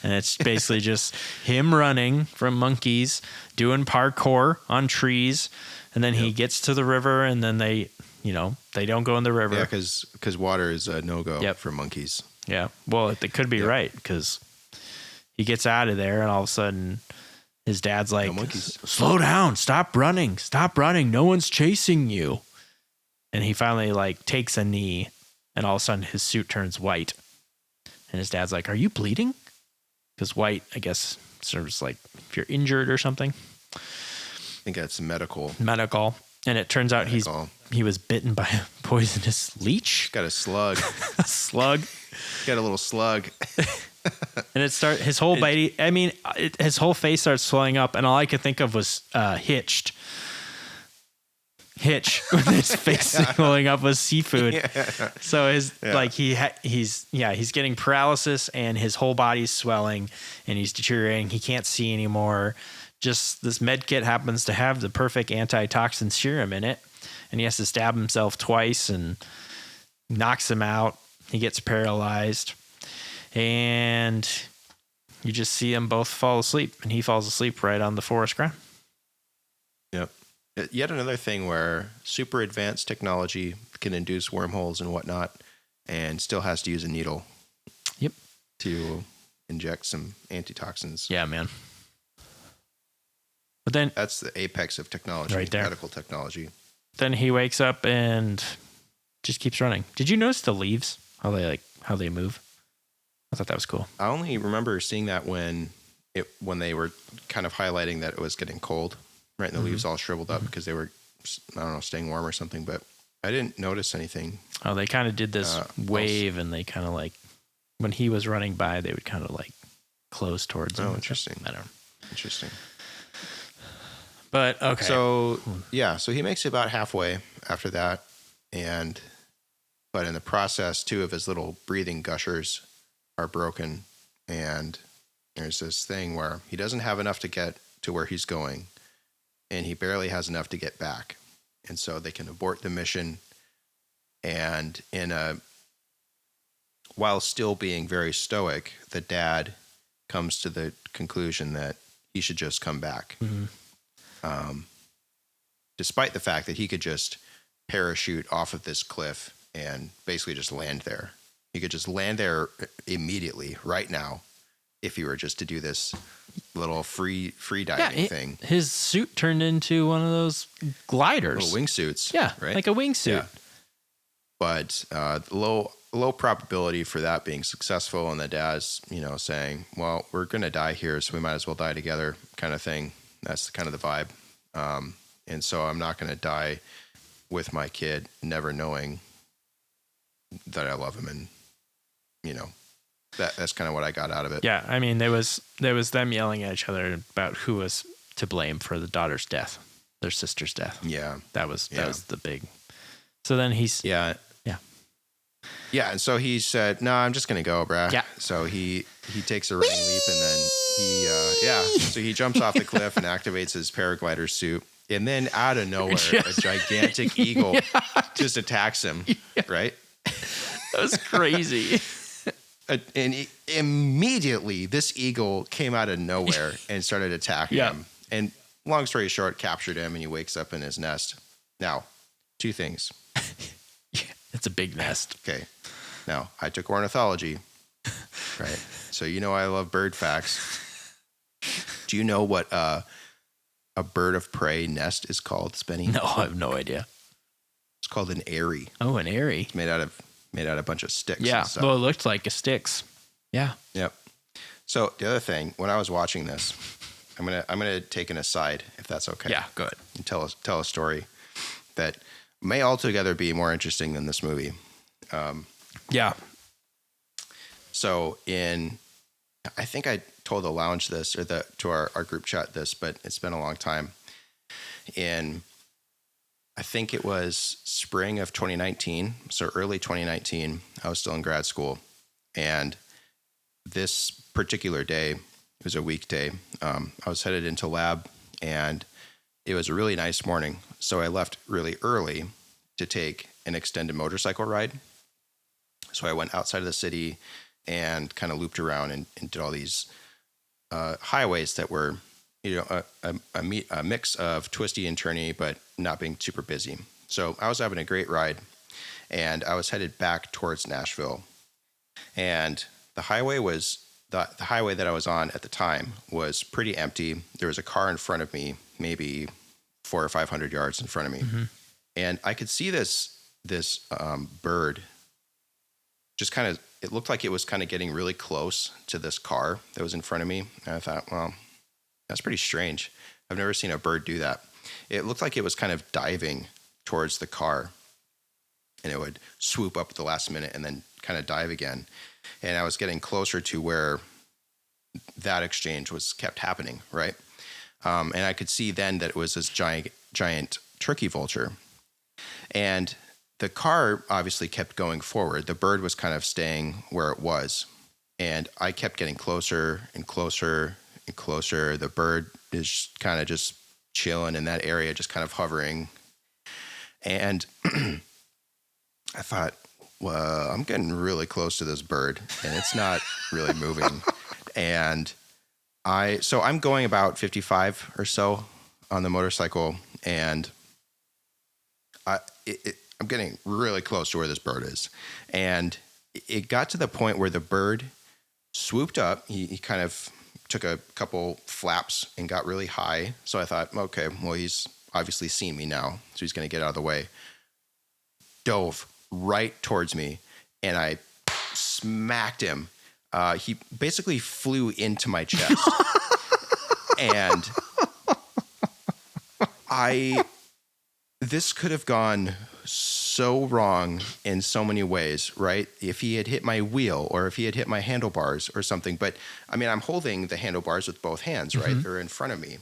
Speaker 2: And it's basically just him running from monkeys, doing parkour on trees. And then he gets to the river, and then they don't go in the river.
Speaker 1: Yeah, because water is a no-go for monkeys.
Speaker 2: Yeah. Well, they could be right, because he gets out of there, and all of a sudden his dad's like, slow down, stop running, no one's chasing you. And he finally like takes a knee, and all of a sudden his suit turns white. And his dad's like, are you bleeding? Because white, I guess, serves like if you're injured or something.
Speaker 1: I think that's medical. And it turns out he was bitten by a poisonous leech. Got a slug. Got a little slug.
Speaker 2: And his whole body, his whole face starts swelling up, and all I could think of was Hitch with his face swelling up with seafood. Yeah. So he's getting paralysis, and his whole body's swelling, and he's deteriorating. He can't see anymore. Just this med kit happens to have the perfect antitoxin serum in it, and he has to stab himself twice, and knocks him out. He gets paralyzed. And you just see them both fall asleep, and he falls asleep right on the forest ground.
Speaker 1: Yep. Yet another thing where super advanced technology can induce wormholes and whatnot, and still has to use a needle.
Speaker 2: Yep.
Speaker 1: To inject some antitoxins.
Speaker 2: Yeah, man. But then
Speaker 1: that's the apex of technology,
Speaker 2: right there.
Speaker 1: Medical technology.
Speaker 2: Then he wakes up and just keeps running. Did you notice the leaves? How they move? I thought that was cool.
Speaker 1: I only remember seeing that when they were kind of highlighting that it was getting cold, right? And the leaves all shriveled up because they were, I don't know, staying warm or something. But I didn't notice anything.
Speaker 2: Oh, they kind of did this wave, and they kind of like, when he was running by, they would kind of like close towards him.
Speaker 1: Oh, interesting.
Speaker 2: I don't know.
Speaker 1: Interesting.
Speaker 2: But okay.
Speaker 1: So he makes it about halfway after that, but in the process, 2 of his little breathing gushers are broken, and there's this thing where he doesn't have enough to get to where he's going, and he barely has enough to get back, and so they can abort the mission. And while still being very stoic, the dad comes to the conclusion that he should just come back, despite the fact that he could just parachute off of this cliff and basically just land there. He could just land there immediately, right now, if he were just to do this little free diving thing.
Speaker 2: His suit turned into one of those gliders.
Speaker 1: Little wingsuits.
Speaker 2: Yeah,
Speaker 1: right?
Speaker 2: like a wingsuit. Yeah.
Speaker 1: But low probability for that being successful, and the dad's, saying, well, we're going to die here, so we might as well die together kind of thing. That's kind of the vibe. And so I'm not going to die with my kid, never knowing that I love him, and that's kind of what I got out of it.
Speaker 2: Yeah, there was them yelling at each other about who was to blame for the daughter's death, their sister's death.
Speaker 1: Yeah,
Speaker 2: that was the big. So then he's
Speaker 1: yeah, and so he said, "No, I'm just gonna go, bruh." Yeah. So he takes a running leap, and then so he jumps off the cliff and activates his paraglider suit, and then out of nowhere, a gigantic eagle just attacks him. Yeah. Right.
Speaker 2: That was crazy.
Speaker 1: And immediately, this eagle came out of nowhere and started attacking him. And long story short, captured him, and he wakes up in his nest. Now, 2 things.
Speaker 2: It's a big nest.
Speaker 1: Okay. Now, I took ornithology, right? So I love bird facts. Do you know what a bird of prey nest is called, Spenny?
Speaker 2: No, I have no idea.
Speaker 1: It's called an eyrie.
Speaker 2: Oh, an eyrie.
Speaker 1: It's made out of a bunch of sticks.
Speaker 2: Yeah.
Speaker 1: And stuff.
Speaker 2: Well, it looked like a sticks. Yeah.
Speaker 1: Yep. So the other thing, when I was watching this, I'm gonna take an aside if that's okay.
Speaker 2: Yeah, go ahead.
Speaker 1: And tell a story that may altogether be more interesting than this movie.
Speaker 2: Yeah.
Speaker 1: So I think I told the lounge this or to our group chat this, but it's been a long time. I think it was spring of 2019, so early 2019. I was still in grad school, and this particular day, it was a weekday. I was headed into lab, and it was a really nice morning. So I left really early to take an extended motorcycle ride. So I went outside of the city and kind of looped around and did all these highways that were, a mix of twisty and turny, but not being super busy. So I was having a great ride, and I was headed back towards Nashville. And the highway the highway that I was on at the time was pretty empty. There was a car in front of me, maybe 400 or 500 yards in front of me. Mm-hmm. And I could see this bird just kind of, it looked like it was kind of getting really close to this car that was in front of me. And I thought, well, that's pretty strange. I've never seen a bird do that. It looked like it was kind of diving towards the car, and it would swoop up at the last minute and then kind of dive again. And I was getting closer to where that exchange kept happening, right? And I could see then that it was this giant turkey vulture. And the car obviously kept going forward. The bird was kind of staying where it was. And I kept getting closer and closer and closer. The bird is kind of just chilling in that area, just kind of hovering. And I thought, well, I'm getting really close to this bird, and it's not really moving. And so I'm going about 55 or so on the motorcycle, and I'm getting really close to where this bird is. And it got to the point where the bird swooped up. He kind of took a couple flaps and got really high. So I thought, okay, well, he's obviously seen me now, so he's going to get out of the way. Dove right towards me, and I smacked him. He basically flew into my chest. And this could have gone so wrong in so many ways, right? If he had hit my wheel or if he had hit my handlebars or something. But I mean, I'm holding the handlebars with both hands, right? Mm-hmm. They're in front of me.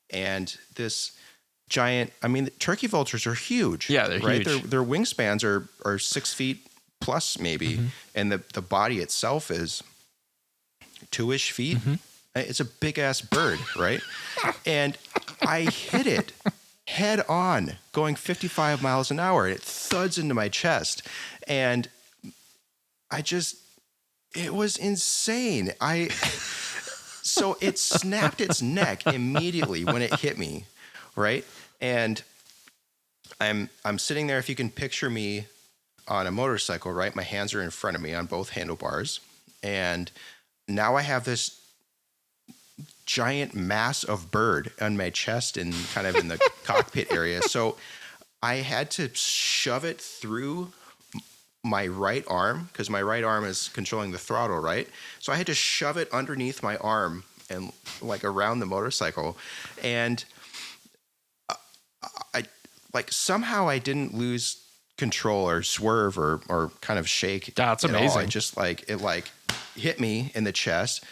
Speaker 1: And this giant, I mean, turkey vultures are huge.
Speaker 2: Yeah, they're
Speaker 1: right?
Speaker 2: huge.
Speaker 1: Their wingspans are 6 feet plus maybe. Mm-hmm. And the body itself is 2-ish feet. Mm-hmm. It's a big ass bird, right? And I hit it head on, going 55 miles an hour. It thuds into my chest. And it was insane. So it snapped its neck immediately when it hit me, right? And I'm sitting there, if you can picture me on a motorcycle, right? My hands are in front of me on both handlebars. And now I have this giant mass of bird on my chest and kind of in the cockpit area. So I had to shove it through my right arm because my right arm is controlling the throttle, right? So I had to shove it underneath my arm and like around the motorcycle. And somehow I didn't lose control or swerve or kind of shake.
Speaker 2: That's amazing.
Speaker 1: I just it hit me in the chest.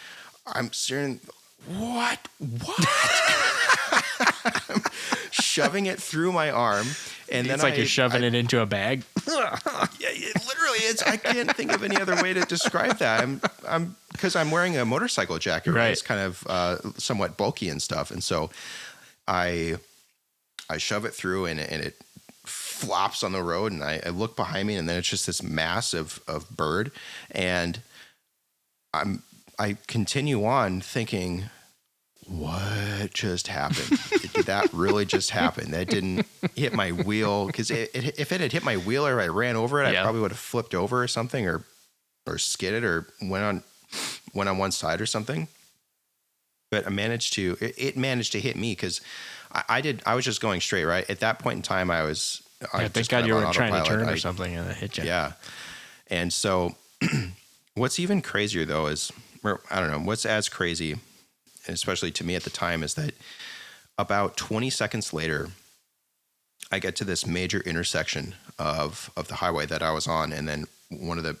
Speaker 1: I'm staring. What? I'm shoving it through my arm, and then
Speaker 2: it's like you're shoving it into a bag.
Speaker 1: Yeah, it literally is. I can't think of any other way to describe that. I'm because I'm wearing a motorcycle jacket. Right. It's kind of somewhat bulky and stuff, and so I shove it through, and it flops on the road, and I look behind me, and then it's just this mass of bird, and I continue on thinking, what just happened? Did that really just happen? That didn't hit my wheel. Because if it had hit my wheel or I ran over it, I probably would have flipped over or something or skidded or went on one side or something. But it managed to hit me because I was just going straight, right? At that point in time,
Speaker 2: thank God you were trying to turn or something and it hit you.
Speaker 1: Yeah. And so what's even crazier though is, I don't know, what's as crazy especially to me at the time, is that about 20 seconds later, I get to this major intersection of the highway that I was on, and then one of the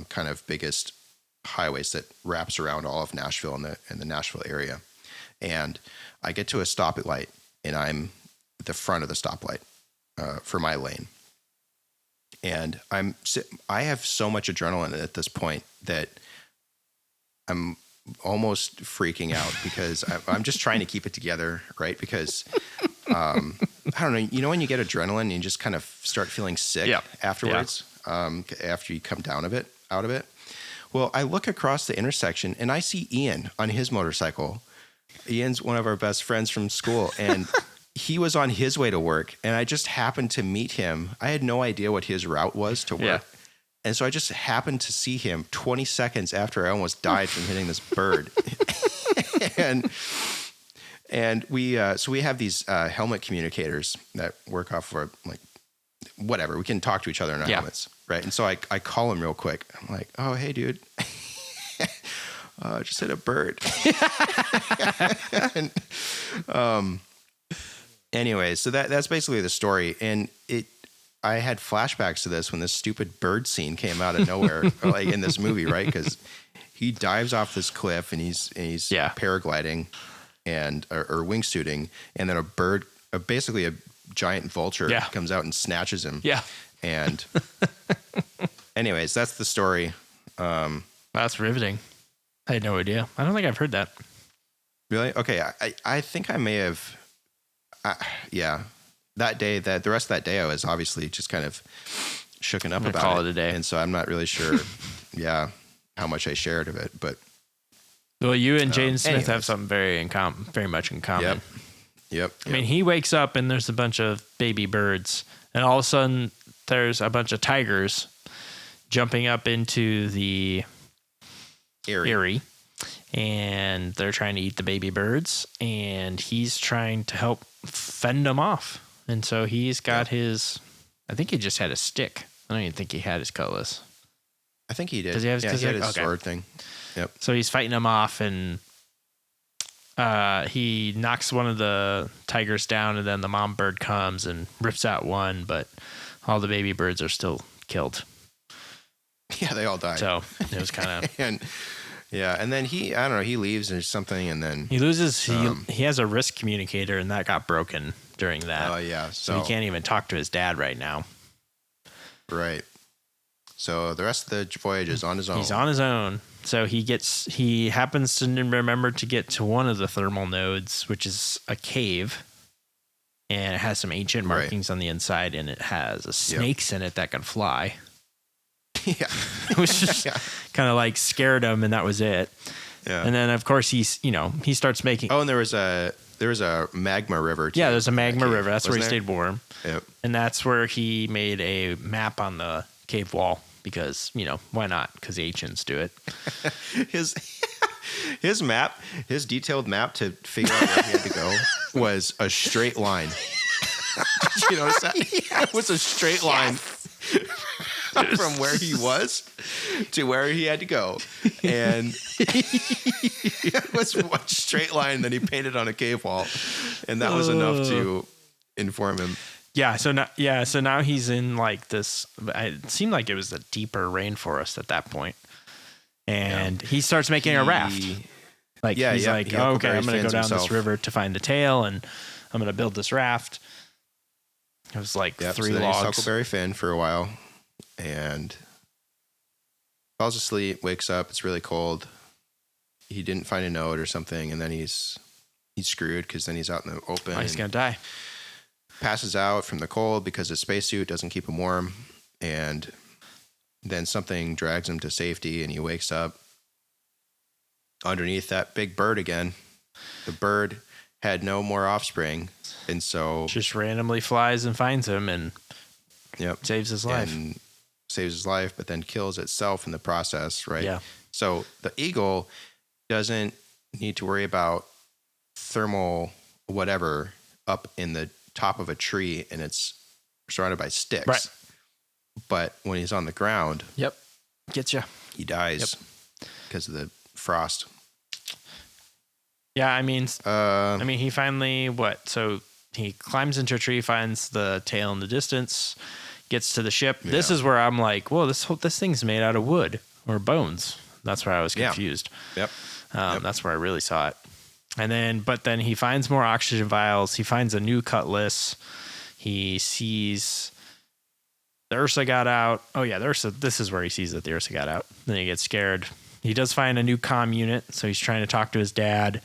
Speaker 1: kind of biggest highways that wraps around all of Nashville in the Nashville area. And I get to a stoplight, and I'm at the front of the stoplight for my lane. And I have so much adrenaline at this point that I'm almost freaking out because I'm just trying to keep it together, right? Because I don't know, you know, when you get adrenaline and you just kind of start feeling sick afterwards, after you come out of it. Well, I look across the intersection and I see Ian on his motorcycle. Ian's one of our best friends from school, and he was on his way to work, and I just happened to meet him. I had no idea what his route was to work. Yeah. And so I just happened to see him 20 seconds after I almost died from hitting this bird. and we have these helmet communicators that work off of like whatever. We can talk to each other in our helmets, right? And so I call him real quick. I'm like, oh, hey, dude. Just hit a bird. And, anyway, so that's basically the story. And I had flashbacks to this when this stupid bird scene came out of nowhere, like in this movie, right? Because he dives off this cliff and he's paragliding or wingsuiting, and then a bird, basically a giant vulture, comes out and snatches him. Yeah. And anyways, that's the story.
Speaker 2: That's riveting. I had no idea. I don't think I've heard that.
Speaker 1: Really? Okay. I think I may have. That day, the rest of that day, I was obviously just kind of shooken up about
Speaker 2: call it a day.
Speaker 1: And so I'm not really sure, how much I shared of it. But
Speaker 2: well, you and Jaden Smith have something very much in common.
Speaker 1: Yep.
Speaker 2: I mean, he wakes up and there's a bunch of baby birds, and all of a sudden there's a bunch of tigers jumping up into the Erie, and they're trying to eat the baby birds, and he's trying to help fend them off. And so he's got his, I think he just had a stick. I don't even think he had his cutlass.
Speaker 1: I think he did.
Speaker 2: Does he have
Speaker 1: he had his sword thing. Yep.
Speaker 2: So he's fighting them off, and he knocks one of the tigers down, and then the mom bird comes and rips out one, but all the baby birds are still killed.
Speaker 1: Yeah, they all died.
Speaker 2: So it was kind of...
Speaker 1: and then he leaves or something, and then...
Speaker 2: He loses... he has a wrist communicator, and that got broken during that.
Speaker 1: Oh, yeah.
Speaker 2: So he can't even talk to his dad right now.
Speaker 1: Right. So the rest of the voyage is on his own.
Speaker 2: He's on his own. So he happens to remember to get to one of the thermal nodes, which is a cave. And it has some ancient markings on the inside, and it has snakes in it that can fly.
Speaker 1: Yeah.
Speaker 2: Which just kind of like scared him, and that was it. Yeah. And then of course he starts making...
Speaker 1: Oh, and there was a magma river too.
Speaker 2: Yeah, there's a magma river. That's where he stayed warm.
Speaker 1: Yep.
Speaker 2: And that's where he made a map on the cave wall because, why not? Because the ancients do it.
Speaker 1: His map, his detailed map to figure out where he had to go was a straight line. Did you notice that? Yes. It was a straight line. From where he was to where he had to go. And it was one straight line that he painted on a cave wall. And that was enough to inform him.
Speaker 2: Yeah. So now he's in like this, it seemed like it was a deeper rainforest at that point. And he starts making a raft. Like he's like, oh, okay, I'm going to go down this river to find the tail, and I'm going to build this raft. It was like 3 logs.
Speaker 1: Huckleberry Finn for a while. And falls asleep, wakes up, it's really cold. He didn't find a note or something, and then he's screwed because then he's out in the open.
Speaker 2: Oh, he's going to die.
Speaker 1: Passes out from the cold because his spacesuit doesn't keep him warm. And then something drags him to safety, and he wakes up underneath that big bird again. The bird had no more offspring, and so...
Speaker 2: just randomly flies and finds him and saves his life.
Speaker 1: And saves his life, but then kills itself in the process, right?
Speaker 2: Yeah.
Speaker 1: So the eagle doesn't need to worry about thermal whatever up in the top of a tree, and it's surrounded by sticks.
Speaker 2: Right.
Speaker 1: But when he's on the ground,
Speaker 2: gets you.
Speaker 1: He dies because of the frost.
Speaker 2: Yeah, I mean, he finally So he climbs into a tree, finds the tail in the distance, gets to the ship. Yeah. This is where I'm like, whoa, this thing's made out of wood or bones. That's where I was confused.
Speaker 1: Yep.
Speaker 2: That's where I really saw it. But then he finds more oxygen vials. He finds a new cutlass. He sees the Ursa got out. Oh yeah, this is where he sees that the Ursa got out. Then he gets scared. He does find a new comm unit, so he's trying to talk to his dad.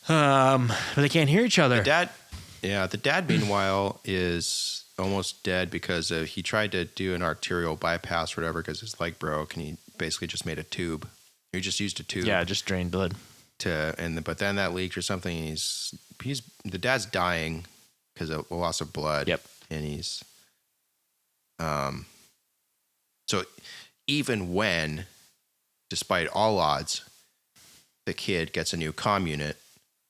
Speaker 2: But they can't hear each other.
Speaker 1: The dad meanwhile is almost dead because he tried to do an arterial bypass or whatever because his leg broke, and he basically just made a tube. He just used a tube.
Speaker 2: Yeah, just drained blood.
Speaker 1: But then that leaked or something. The dad's dying because of loss of blood.
Speaker 2: Yep.
Speaker 1: And he's so even when, despite all odds, the kid gets a new comm unit,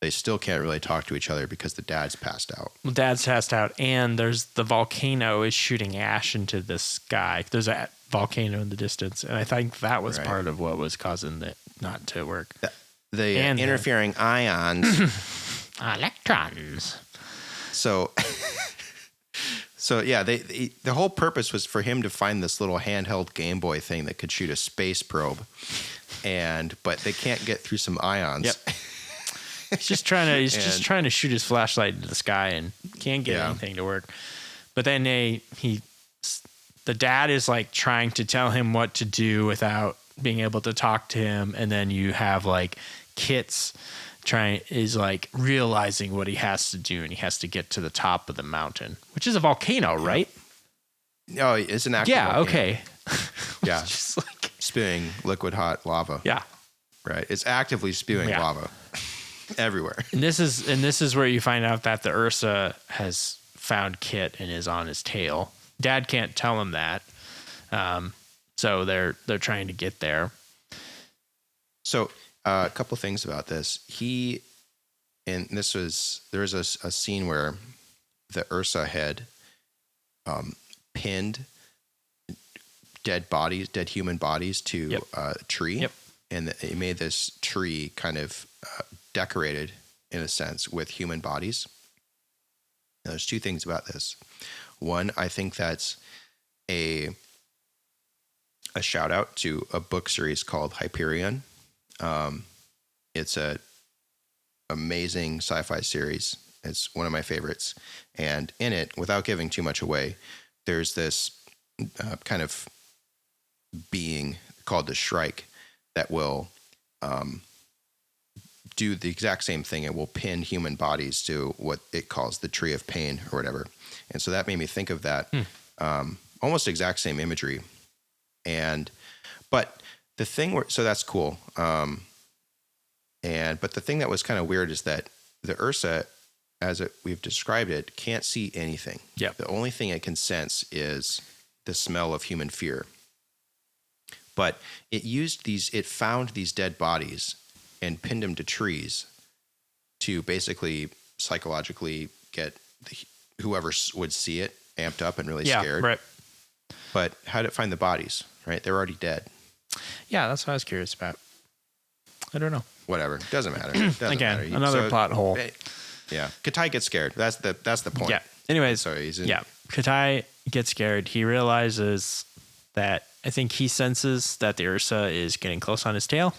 Speaker 1: they still can't really talk to each other because the dad's passed out.
Speaker 2: Well, dad's passed out, and there's the volcano is shooting ash into the sky. There's a volcano in the distance, and I think that was part of what was causing it not to work.
Speaker 1: The interfering ions.
Speaker 2: Electrons.
Speaker 1: So yeah, the whole purpose was for him to find this little handheld Game Boy thing that could shoot a space probe, but they can't get through some ions.
Speaker 2: Yep. He's just trying to shoot his flashlight into the sky and can't get anything to work. But then the dad is like trying to tell him what to do without being able to talk to him, and then you have like Kit's is like realizing what he has to do, and he has to get to the top of the mountain, which is a volcano, right?
Speaker 1: No, it's an actual volcano.
Speaker 2: Okay.
Speaker 1: Yeah.
Speaker 2: Just like
Speaker 1: spewing liquid hot lava.
Speaker 2: Yeah.
Speaker 1: Right. It's actively spewing lava everywhere. And
Speaker 2: this is where you find out that the Ursa has found Kit and is on his tail. Dad can't tell him that. So they're trying to get there.
Speaker 1: So a couple things about this. There was a scene where the Ursa had pinned dead human bodies to a tree.
Speaker 2: Yep.
Speaker 1: And it made this tree kind of decorated, in a sense, with human bodies. Now, there's two things about this. One, I think that's a shout out to a book series called Hyperion. It's a amazing sci-fi series. It's one of my favorites. And in it, without giving too much away, there's this kind of being called the Shrike that will do the exact same thing. It will pin human bodies to what it calls the Tree of Pain or whatever. And so that made me think of that almost exact same imagery. But the thing, so that's cool. But the thing that was kind of weird is that the Ursa, we've described it, can't see anything.
Speaker 2: Yeah.
Speaker 1: The only thing it can sense is the smell of human fear. But it found these dead bodies and pinned them to trees to basically psychologically get whoever would see it amped up and really scared.
Speaker 2: Right.
Speaker 1: But how did it find the bodies? Right, they're already dead.
Speaker 2: Yeah, that's what I was curious about. I don't know.
Speaker 1: Whatever, doesn't matter. Doesn't matter.
Speaker 2: Another plot hole.
Speaker 1: Yeah, Katai gets scared. That's the point.
Speaker 2: Yeah. Anyways,
Speaker 1: sorry.
Speaker 2: Katai gets scared. He realizes that I think he senses that the Ursa is getting close on his tail.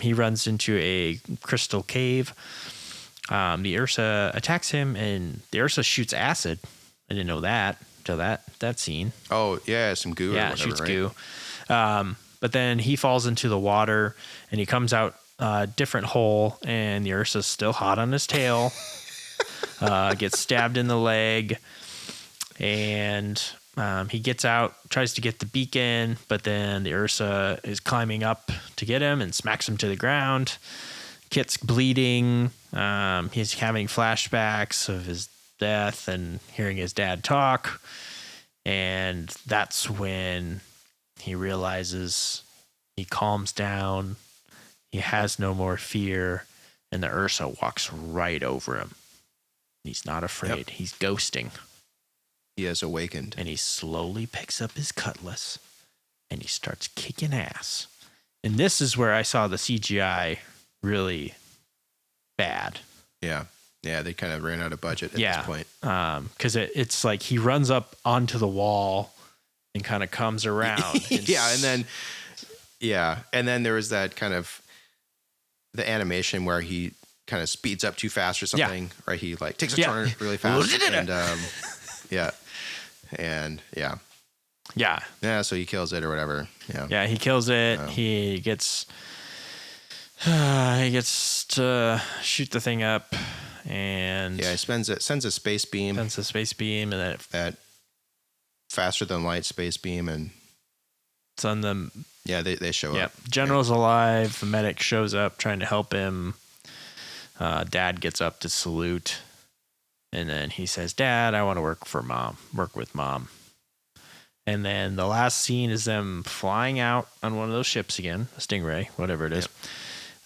Speaker 2: He runs into a crystal cave. The Ursa attacks him, and the Ursa shoots acid. I didn't know that until that scene.
Speaker 1: Oh yeah, some goo.
Speaker 2: Yeah,
Speaker 1: or whatever,
Speaker 2: shoots
Speaker 1: right?
Speaker 2: goo. But then he falls into the water, and he comes out a different hole, and the Ursa's still hot on his tail. Gets stabbed in the leg, and he gets out, tries to get the beacon, but then the Ursa is climbing up to get him and smacks him to the ground. Kit's bleeding. He's having flashbacks of his death and hearing his dad talk. And that's when he realizes he calms down. He has no more fear. And the Ursa walks right over him. He's not afraid. Yep. He's ghosting.
Speaker 1: He has awakened.
Speaker 2: And he slowly picks up his cutlass and he starts kicking ass. And this is where I saw the CGI really bad.
Speaker 1: Yeah. Yeah, they kind of ran out of budget at this point.
Speaker 2: Because it's like he runs up onto the wall and kind of comes around.
Speaker 1: And then there was that kind of the animation where he kind of speeds up too fast or something, right? He like takes a turn really fast, so he kills it or whatever. Yeah,
Speaker 2: he kills it. He gets to shoot the thing up. And
Speaker 1: he sends a space beam.
Speaker 2: And then
Speaker 1: that faster than light space beam, and
Speaker 2: it's on them.
Speaker 1: Yeah, they show up.
Speaker 2: General's alive. The medic shows up trying to help him. Dad gets up to salute, and then he says, "Dad, I want to work with Mom." And then the last scene is them flying out on one of those ships again, a Stingray, whatever it is.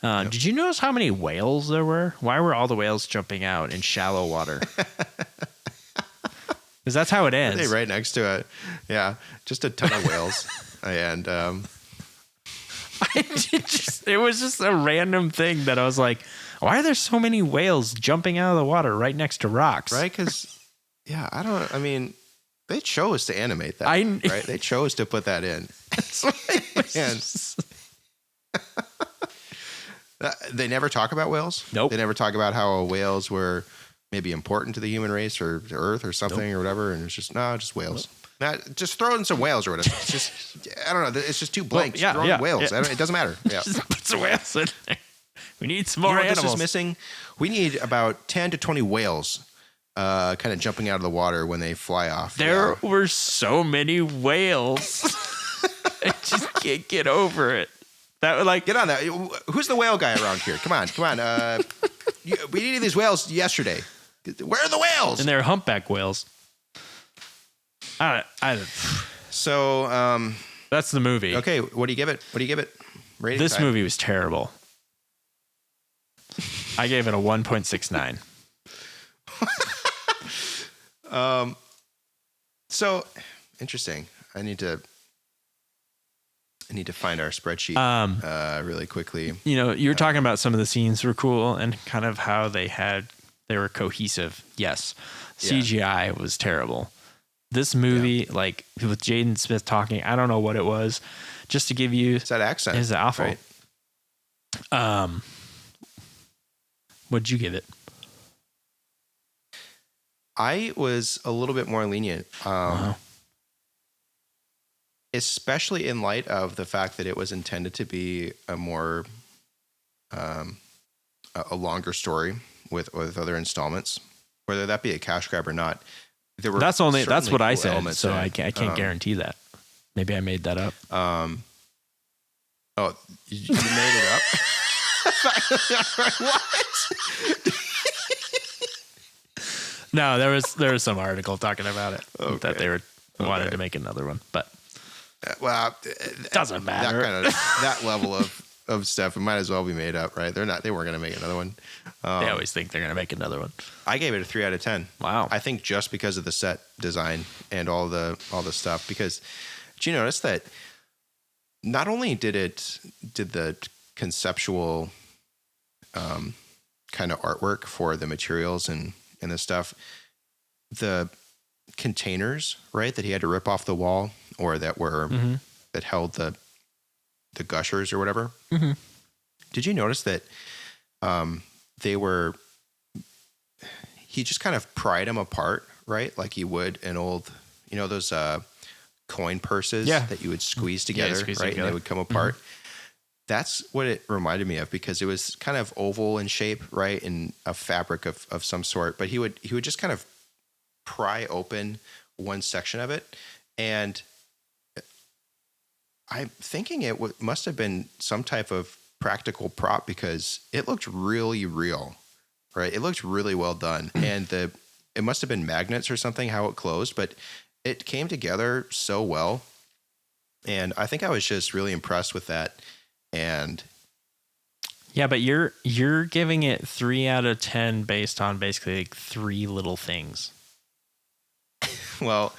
Speaker 2: Did you notice how many whales there were? Why were all the whales jumping out in shallow water? Because that's how it ends.
Speaker 1: Are they right next to it? Yeah, just a ton of whales. And
Speaker 2: it was just a random thing that I was like, why are there so many whales jumping out of the water right next to rocks?
Speaker 1: Right? Because, they chose to animate that, right? They chose to put that in. They never talk about whales?
Speaker 2: Nope.
Speaker 1: They never talk about how whales were maybe important to the human race or to Earth or something or whatever, and it's just, just whales. Just throw in some whales or whatever. It's just, I don't know. It's just two blanks. Throw in whales. Yeah. It doesn't matter. Yeah.
Speaker 2: Just put some whales in there. We need some more animals.
Speaker 1: This is missing? We need about 10 to 20 whales kind of jumping out of the water when they fly off.
Speaker 2: There were so many whales. I just can't get over it. That would
Speaker 1: get on that. Who's the whale guy around here? Come on. We needed these whales yesterday. Where are the whales?
Speaker 2: And they're humpback whales.
Speaker 1: So
Speaker 2: that's the movie.
Speaker 1: Okay, what do you give it? Rating
Speaker 2: this
Speaker 1: time.
Speaker 2: Movie was terrible. I gave it a 1.69.
Speaker 1: So interesting. I need to find our spreadsheet really quickly.
Speaker 2: You were talking about some of the scenes were cool and kind of how they were cohesive. Yes. CGI was terrible. This movie, like with Jaden Smith talking, I don't know what it was. Just to give you,
Speaker 1: it's that accent.
Speaker 2: It's awful.
Speaker 1: Right?
Speaker 2: What'd you give it?
Speaker 1: I was a little bit more lenient. Especially in light of the fact that it was intended to be a more a longer story with other installments, whether that be a cash grab or not.
Speaker 2: That's what I said. So I can't guarantee that. Maybe I made that up.
Speaker 1: Oh, you made it up? What?
Speaker 2: No, there was some article talking about it that they wanted to make another one, but it doesn't matter.
Speaker 1: That level of stuff, it might as well be made up, right? They weren't going to make another one.
Speaker 2: They always think they're going to make another one.
Speaker 1: I gave it a 3 out of 10.
Speaker 2: Wow.
Speaker 1: I think just because of the set design and all the stuff. Because did you notice that not only did the conceptual kind of artwork for the materials and the stuff, the containers, right, that he had to rip off the wall or that were that held the gushers or whatever. Mm-hmm. Did you notice that he just kind of pried them apart, right? Like you would an old, those coin purses that you would squeeze together, right? And they would come apart. Mm-hmm. That's what it reminded me of because it was kind of oval in shape, right? In a fabric of some sort, but he would just kind of pry open one section of it. And I'm thinking it must have been some type of practical prop because it looked really real, right? It looked really well done. And it must have been magnets or something, how it closed, but it came together so well. And I think I was just really impressed with that. And
Speaker 2: yeah, but you're giving it 3 out of 10 based on basically like 3 little things.
Speaker 1: well,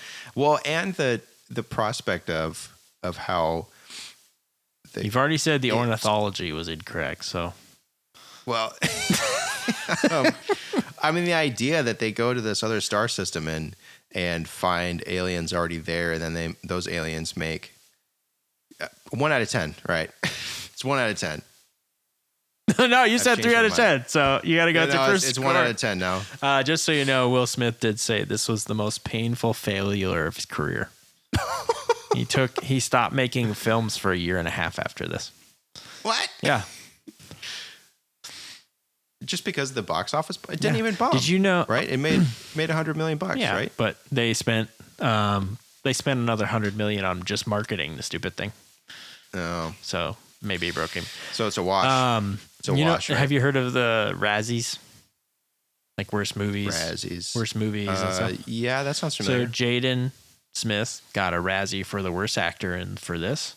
Speaker 1: and the prospect of how
Speaker 2: you've already said the ornithology was incorrect. So,
Speaker 1: well, I mean, the idea that they go to this other star system and find aliens already there, and then those aliens make 1 out of 10, right? It's 1 out of 10.
Speaker 2: No, you said 3 out of 10, so you got to go to first.
Speaker 1: It's 1 out of 10 now.
Speaker 2: Just so you know, Will Smith did say this was the most painful failure of his career. He stopped making films for 1.5 years after this.
Speaker 1: What?
Speaker 2: Yeah.
Speaker 1: Just because of the box office, it didn't even bomb.
Speaker 2: Did you know?
Speaker 1: Right? It made $100 million,
Speaker 2: yeah,
Speaker 1: right?
Speaker 2: But they spent another $100 million on just marketing the stupid thing.
Speaker 1: Oh,
Speaker 2: So maybe it broke him.
Speaker 1: so it's a wash. It's a wash. Right?
Speaker 2: Have you heard of the Razzies? Like worst movies.
Speaker 1: Razzies.
Speaker 2: Worst movies and stuff.
Speaker 1: Yeah, that sounds familiar.
Speaker 2: So Jaden Smith got a Razzie for the worst actor and for this.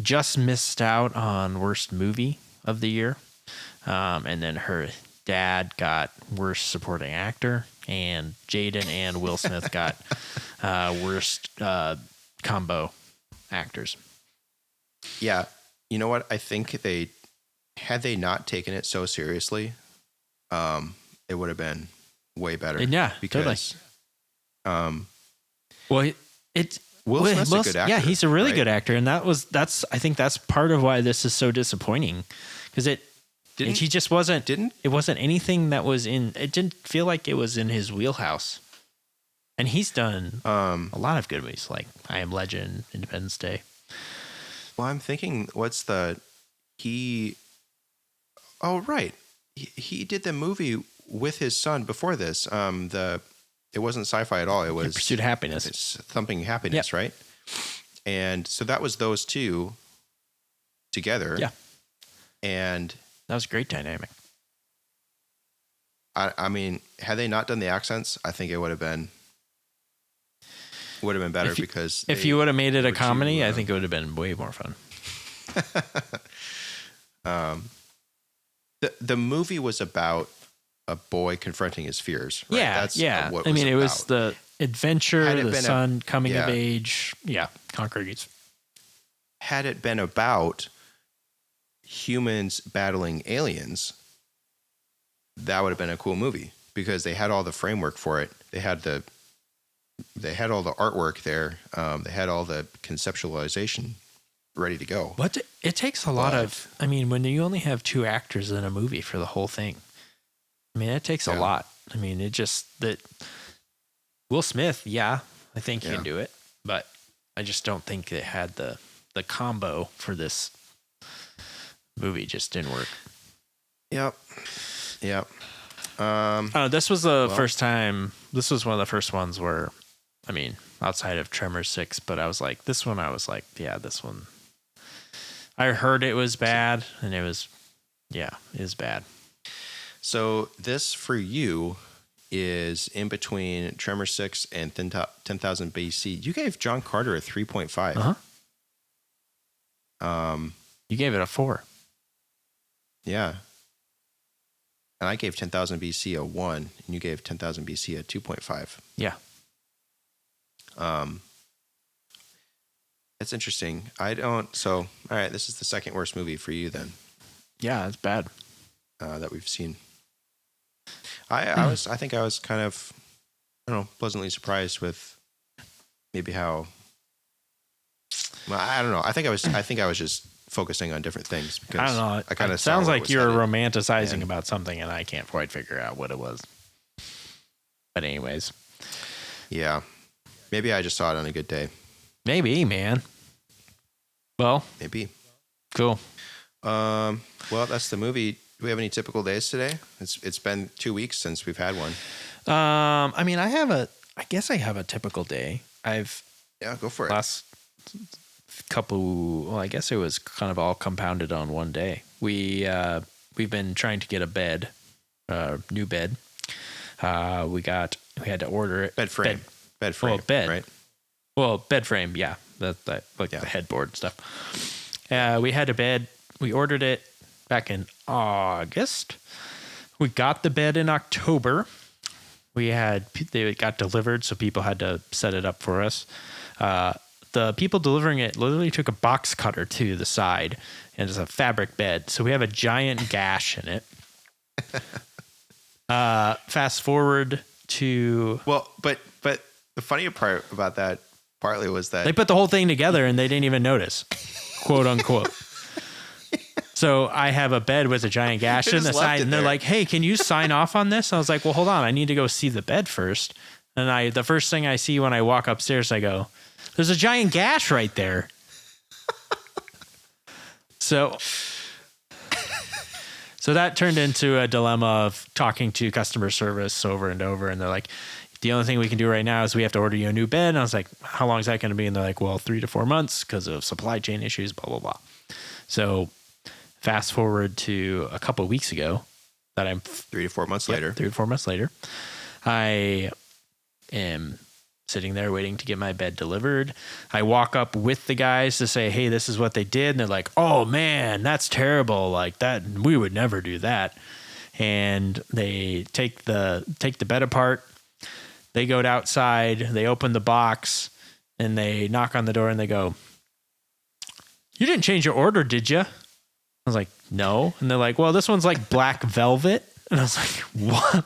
Speaker 2: Just missed out on worst movie of the year. And then her dad got worst supporting actor, and Jaden and Will Smith got worst combo actors.
Speaker 1: Yeah. You know what? I think had they not taken it so seriously, it would have been way better.
Speaker 2: Yeah,
Speaker 1: because
Speaker 2: well, it's
Speaker 1: Will Smith's a good actor.
Speaker 2: Yeah, he's a really good actor, and I think that's part of why this is so disappointing, because he just wasn't. It wasn't anything that was in. It didn't feel like it was in his wheelhouse, and he's done a lot of good movies like I Am Legend, Independence Day.
Speaker 1: Well, I'm thinking, Oh, right. He did the movie with his son before this. It wasn't sci-fi at all. It was
Speaker 2: Pursuit of Happiness.
Speaker 1: It's Thumping Happiness, right? And so that was those two together.
Speaker 2: Yeah.
Speaker 1: And
Speaker 2: that was a great dynamic.
Speaker 1: I mean, had they not done the accents, I think it would have been better, because
Speaker 2: if you would have made it a comedy, I think it would have been way more fun.
Speaker 1: The movie was about a boy confronting his fears. Right?
Speaker 2: Yeah,
Speaker 1: That's
Speaker 2: yeah.
Speaker 1: What
Speaker 2: I mean, it
Speaker 1: about.
Speaker 2: was the adventure, the son coming of
Speaker 1: yeah.
Speaker 2: age. Yeah, conquering it.
Speaker 1: Had it been about humans battling aliens, that would have been a cool movie, because they had all the framework for it. They had all the artwork there. They had all the conceptualization ready to go.
Speaker 2: But it takes a lot of. I mean, when you only have 2 actors in a movie for the whole thing, I mean, it takes a lot. I mean, it just that Will Smith, I think he can do it, but I just don't think it had the combo for this movie. Just didn't work.
Speaker 1: Yep.
Speaker 2: This was the first time. This was one of the first ones where, I mean, outside of Tremors 6, but I was like, this one. I was like, yeah, this one. I heard it was bad, and it was bad.
Speaker 1: So this for you is in between Tremor 6 and 10,000 BC. You gave John Carter a 3.5.
Speaker 2: You gave it a 4.
Speaker 1: Yeah. And I gave 10,000 BC a 1, and you gave 10,000 BC a 2.5.
Speaker 2: Yeah.
Speaker 1: It's interesting. So, all right, this is the second worst movie for you then.
Speaker 2: Yeah, it's bad.
Speaker 1: That we've seen. I think I was kind of, pleasantly surprised with maybe how. Well, I don't know. I think I was just focusing on different things, because
Speaker 2: I don't know.
Speaker 1: I kind of
Speaker 2: sounds like you're romanticizing about something, and I can't quite figure out what it was. But anyways,
Speaker 1: yeah, maybe I just saw it on a good day.
Speaker 2: Maybe, man. Well,
Speaker 1: maybe.
Speaker 2: Cool.
Speaker 1: Well, that's the movie. Do we have any typical days today? It's been 2 weeks since we've had one.
Speaker 2: I mean, I guess I have a typical day.
Speaker 1: Go for it.
Speaker 2: Last couple, well, I guess it was kind of all compounded on one day. We've been trying to get a bed, new bed. We had to order it.
Speaker 1: Bed frame.
Speaker 2: Well, bed.
Speaker 1: Right?
Speaker 2: Well, bed frame, yeah. The headboard and stuff. We had a bed. We ordered it back in August. We got the bed in October. They got delivered, so people had to set it up for us. the people delivering it literally took a box cutter to the side, and it's a fabric bed. So we have a giant gash in it. Fast forward to...
Speaker 1: Well, but the funny part about that partly was that...
Speaker 2: They put the whole thing together and they didn't even notice, quote unquote. So I have a bed with a giant gash in the side, and they're like, hey, can you sign off on this? I was like, well, hold on. I need to go see the bed first. And the first thing I see when I walk upstairs, I go, there's a giant gash right there. So that turned into a dilemma of talking to customer service over and over. And they're like, the only thing we can do right now is we have to order you a new bed. And I was like, how long is that going to be? And they're like, well, 3 to 4 months because of supply chain issues, blah, blah, blah. So fast forward to a couple of weeks ago that I'm
Speaker 1: 3 to 4 months later.
Speaker 2: 3 to 4 months later, I am sitting there waiting to get my bed delivered. I walk up with the guys to say, hey, this is what they did. And they're like, oh man, that's terrible. Like that, we would never do that. And they take the bed apart. They go outside, they open the box, and they knock on the door and they go, you didn't change your order, did you? I was like, no. And they're like, well, this one's like black velvet. And I was like, what?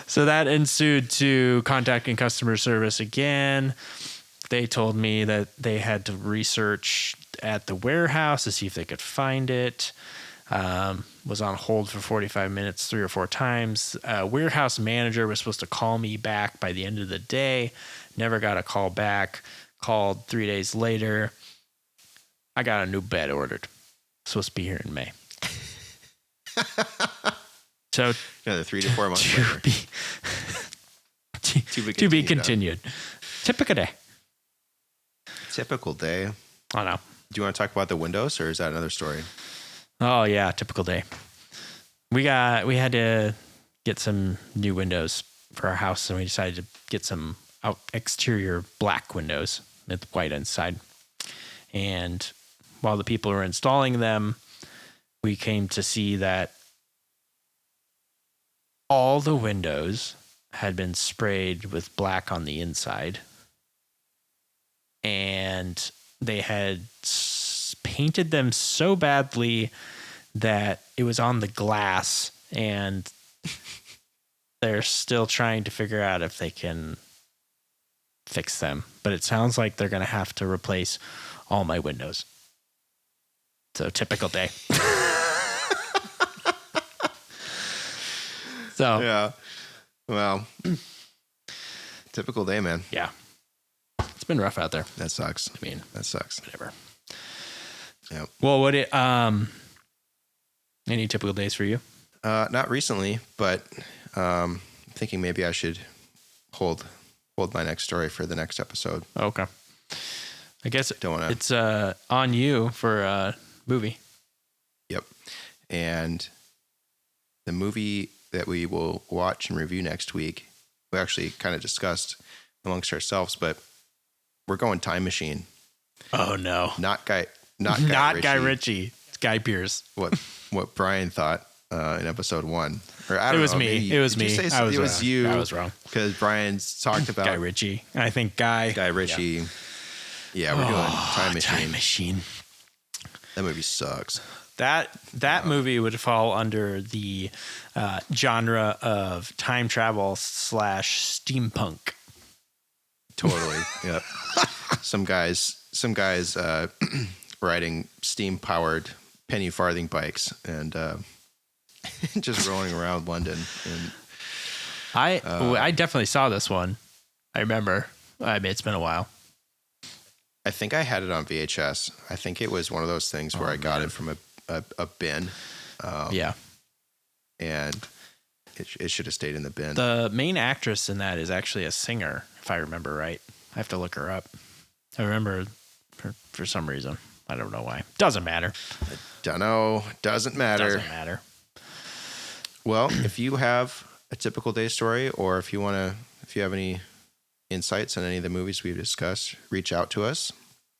Speaker 2: So that ensued to contacting customer service again. They told me that they had to research at the warehouse to see if they could find it. Was on hold for 45 minutes, 3 or 4 times. Warehouse manager was supposed to call me back by the end of the day. Never got a call back. Called 3 days later. I got a new bed ordered. Supposed to be here in May. So
Speaker 1: another 3 to 4 months later.
Speaker 2: To be continued. Typical day.
Speaker 1: Typical day.
Speaker 2: Oh no.
Speaker 1: Do you want to talk about the windows, or is that another story?
Speaker 2: Oh yeah, typical day. We had to get some new windows for our house, and we decided to get some exterior black windows with white inside. And while the people were installing them, we came to see that all the windows had been sprayed with black on the inside, and they had painted them so badly that it was on the glass, and they're still trying to figure out if they can fix them. But it sounds like they're going to have to replace all my windows. So typical day. So
Speaker 1: yeah. Well, typical day, man.
Speaker 2: Yeah. It's been rough out there.
Speaker 1: That sucks.
Speaker 2: I mean,
Speaker 1: that sucks.
Speaker 2: Whatever.
Speaker 1: Yeah.
Speaker 2: Well, any typical days for you?
Speaker 1: Not recently, but I'm thinking maybe I should hold my next story for the next episode.
Speaker 2: Okay. I guess
Speaker 1: Don't
Speaker 2: it's on you for a movie.
Speaker 1: Yep. And the movie that we will watch and review next week, we actually kind of discussed amongst ourselves, but we're going Time Machine.
Speaker 2: Oh no.
Speaker 1: Not Guy
Speaker 2: Ritchie. It's Guy Pearce.
Speaker 1: What Bryan thought in episode 1. Or I don't know.
Speaker 2: It was me. It was me.
Speaker 1: It was you.
Speaker 2: I was wrong.
Speaker 1: Because Brian's talked about
Speaker 2: Guy Ritchie. I think Guy
Speaker 1: Ritchie. Yeah, we're doing Time Machine.
Speaker 2: Time Machine.
Speaker 1: That movie sucks.
Speaker 2: That movie would fall under the genre of time travel / steampunk.
Speaker 1: Totally. Yep. Some guys riding steam-powered penny farthing bikes and just rolling around London. And
Speaker 2: I definitely saw this one. I remember. I mean, it's been a while.
Speaker 1: I think I had it on VHS. I think it was one of those things where I got it from a bin.
Speaker 2: Yeah.
Speaker 1: And it should have stayed in the bin.
Speaker 2: The main actress in that is actually a singer, if I remember right. I have to look her up. I remember for some reason. I don't know why. Doesn't matter.
Speaker 1: I don't know. Doesn't matter. Well, if you have a typical day story, or if you have any insights on any of the movies we've discussed, reach out to us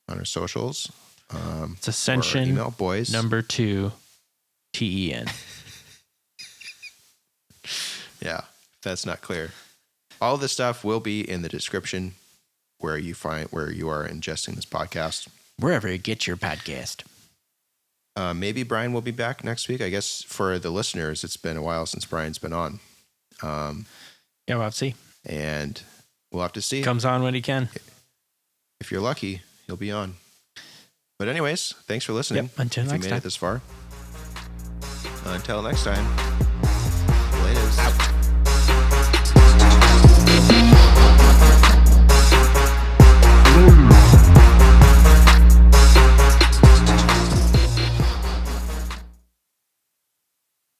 Speaker 1: on our socials.
Speaker 2: It's Ascension
Speaker 1: email boys
Speaker 2: number 2 TEN.
Speaker 1: Yeah, if that's not clear. all this stuff will be in the description where you are ingesting this podcast.
Speaker 2: Wherever you get your podcast.
Speaker 1: Maybe Bryan will be back next week. I guess for the listeners, it's been a while since Bryan's been on.
Speaker 2: Yeah, we'll have to see.
Speaker 1: And we'll have to see.
Speaker 2: Comes on when he can.
Speaker 1: If you're lucky, he'll be on. But anyways, thanks for listening.
Speaker 2: Yep, until
Speaker 1: if
Speaker 2: next
Speaker 1: you made
Speaker 2: time.
Speaker 1: it this far. Until next time. Laters.
Speaker 2: Out.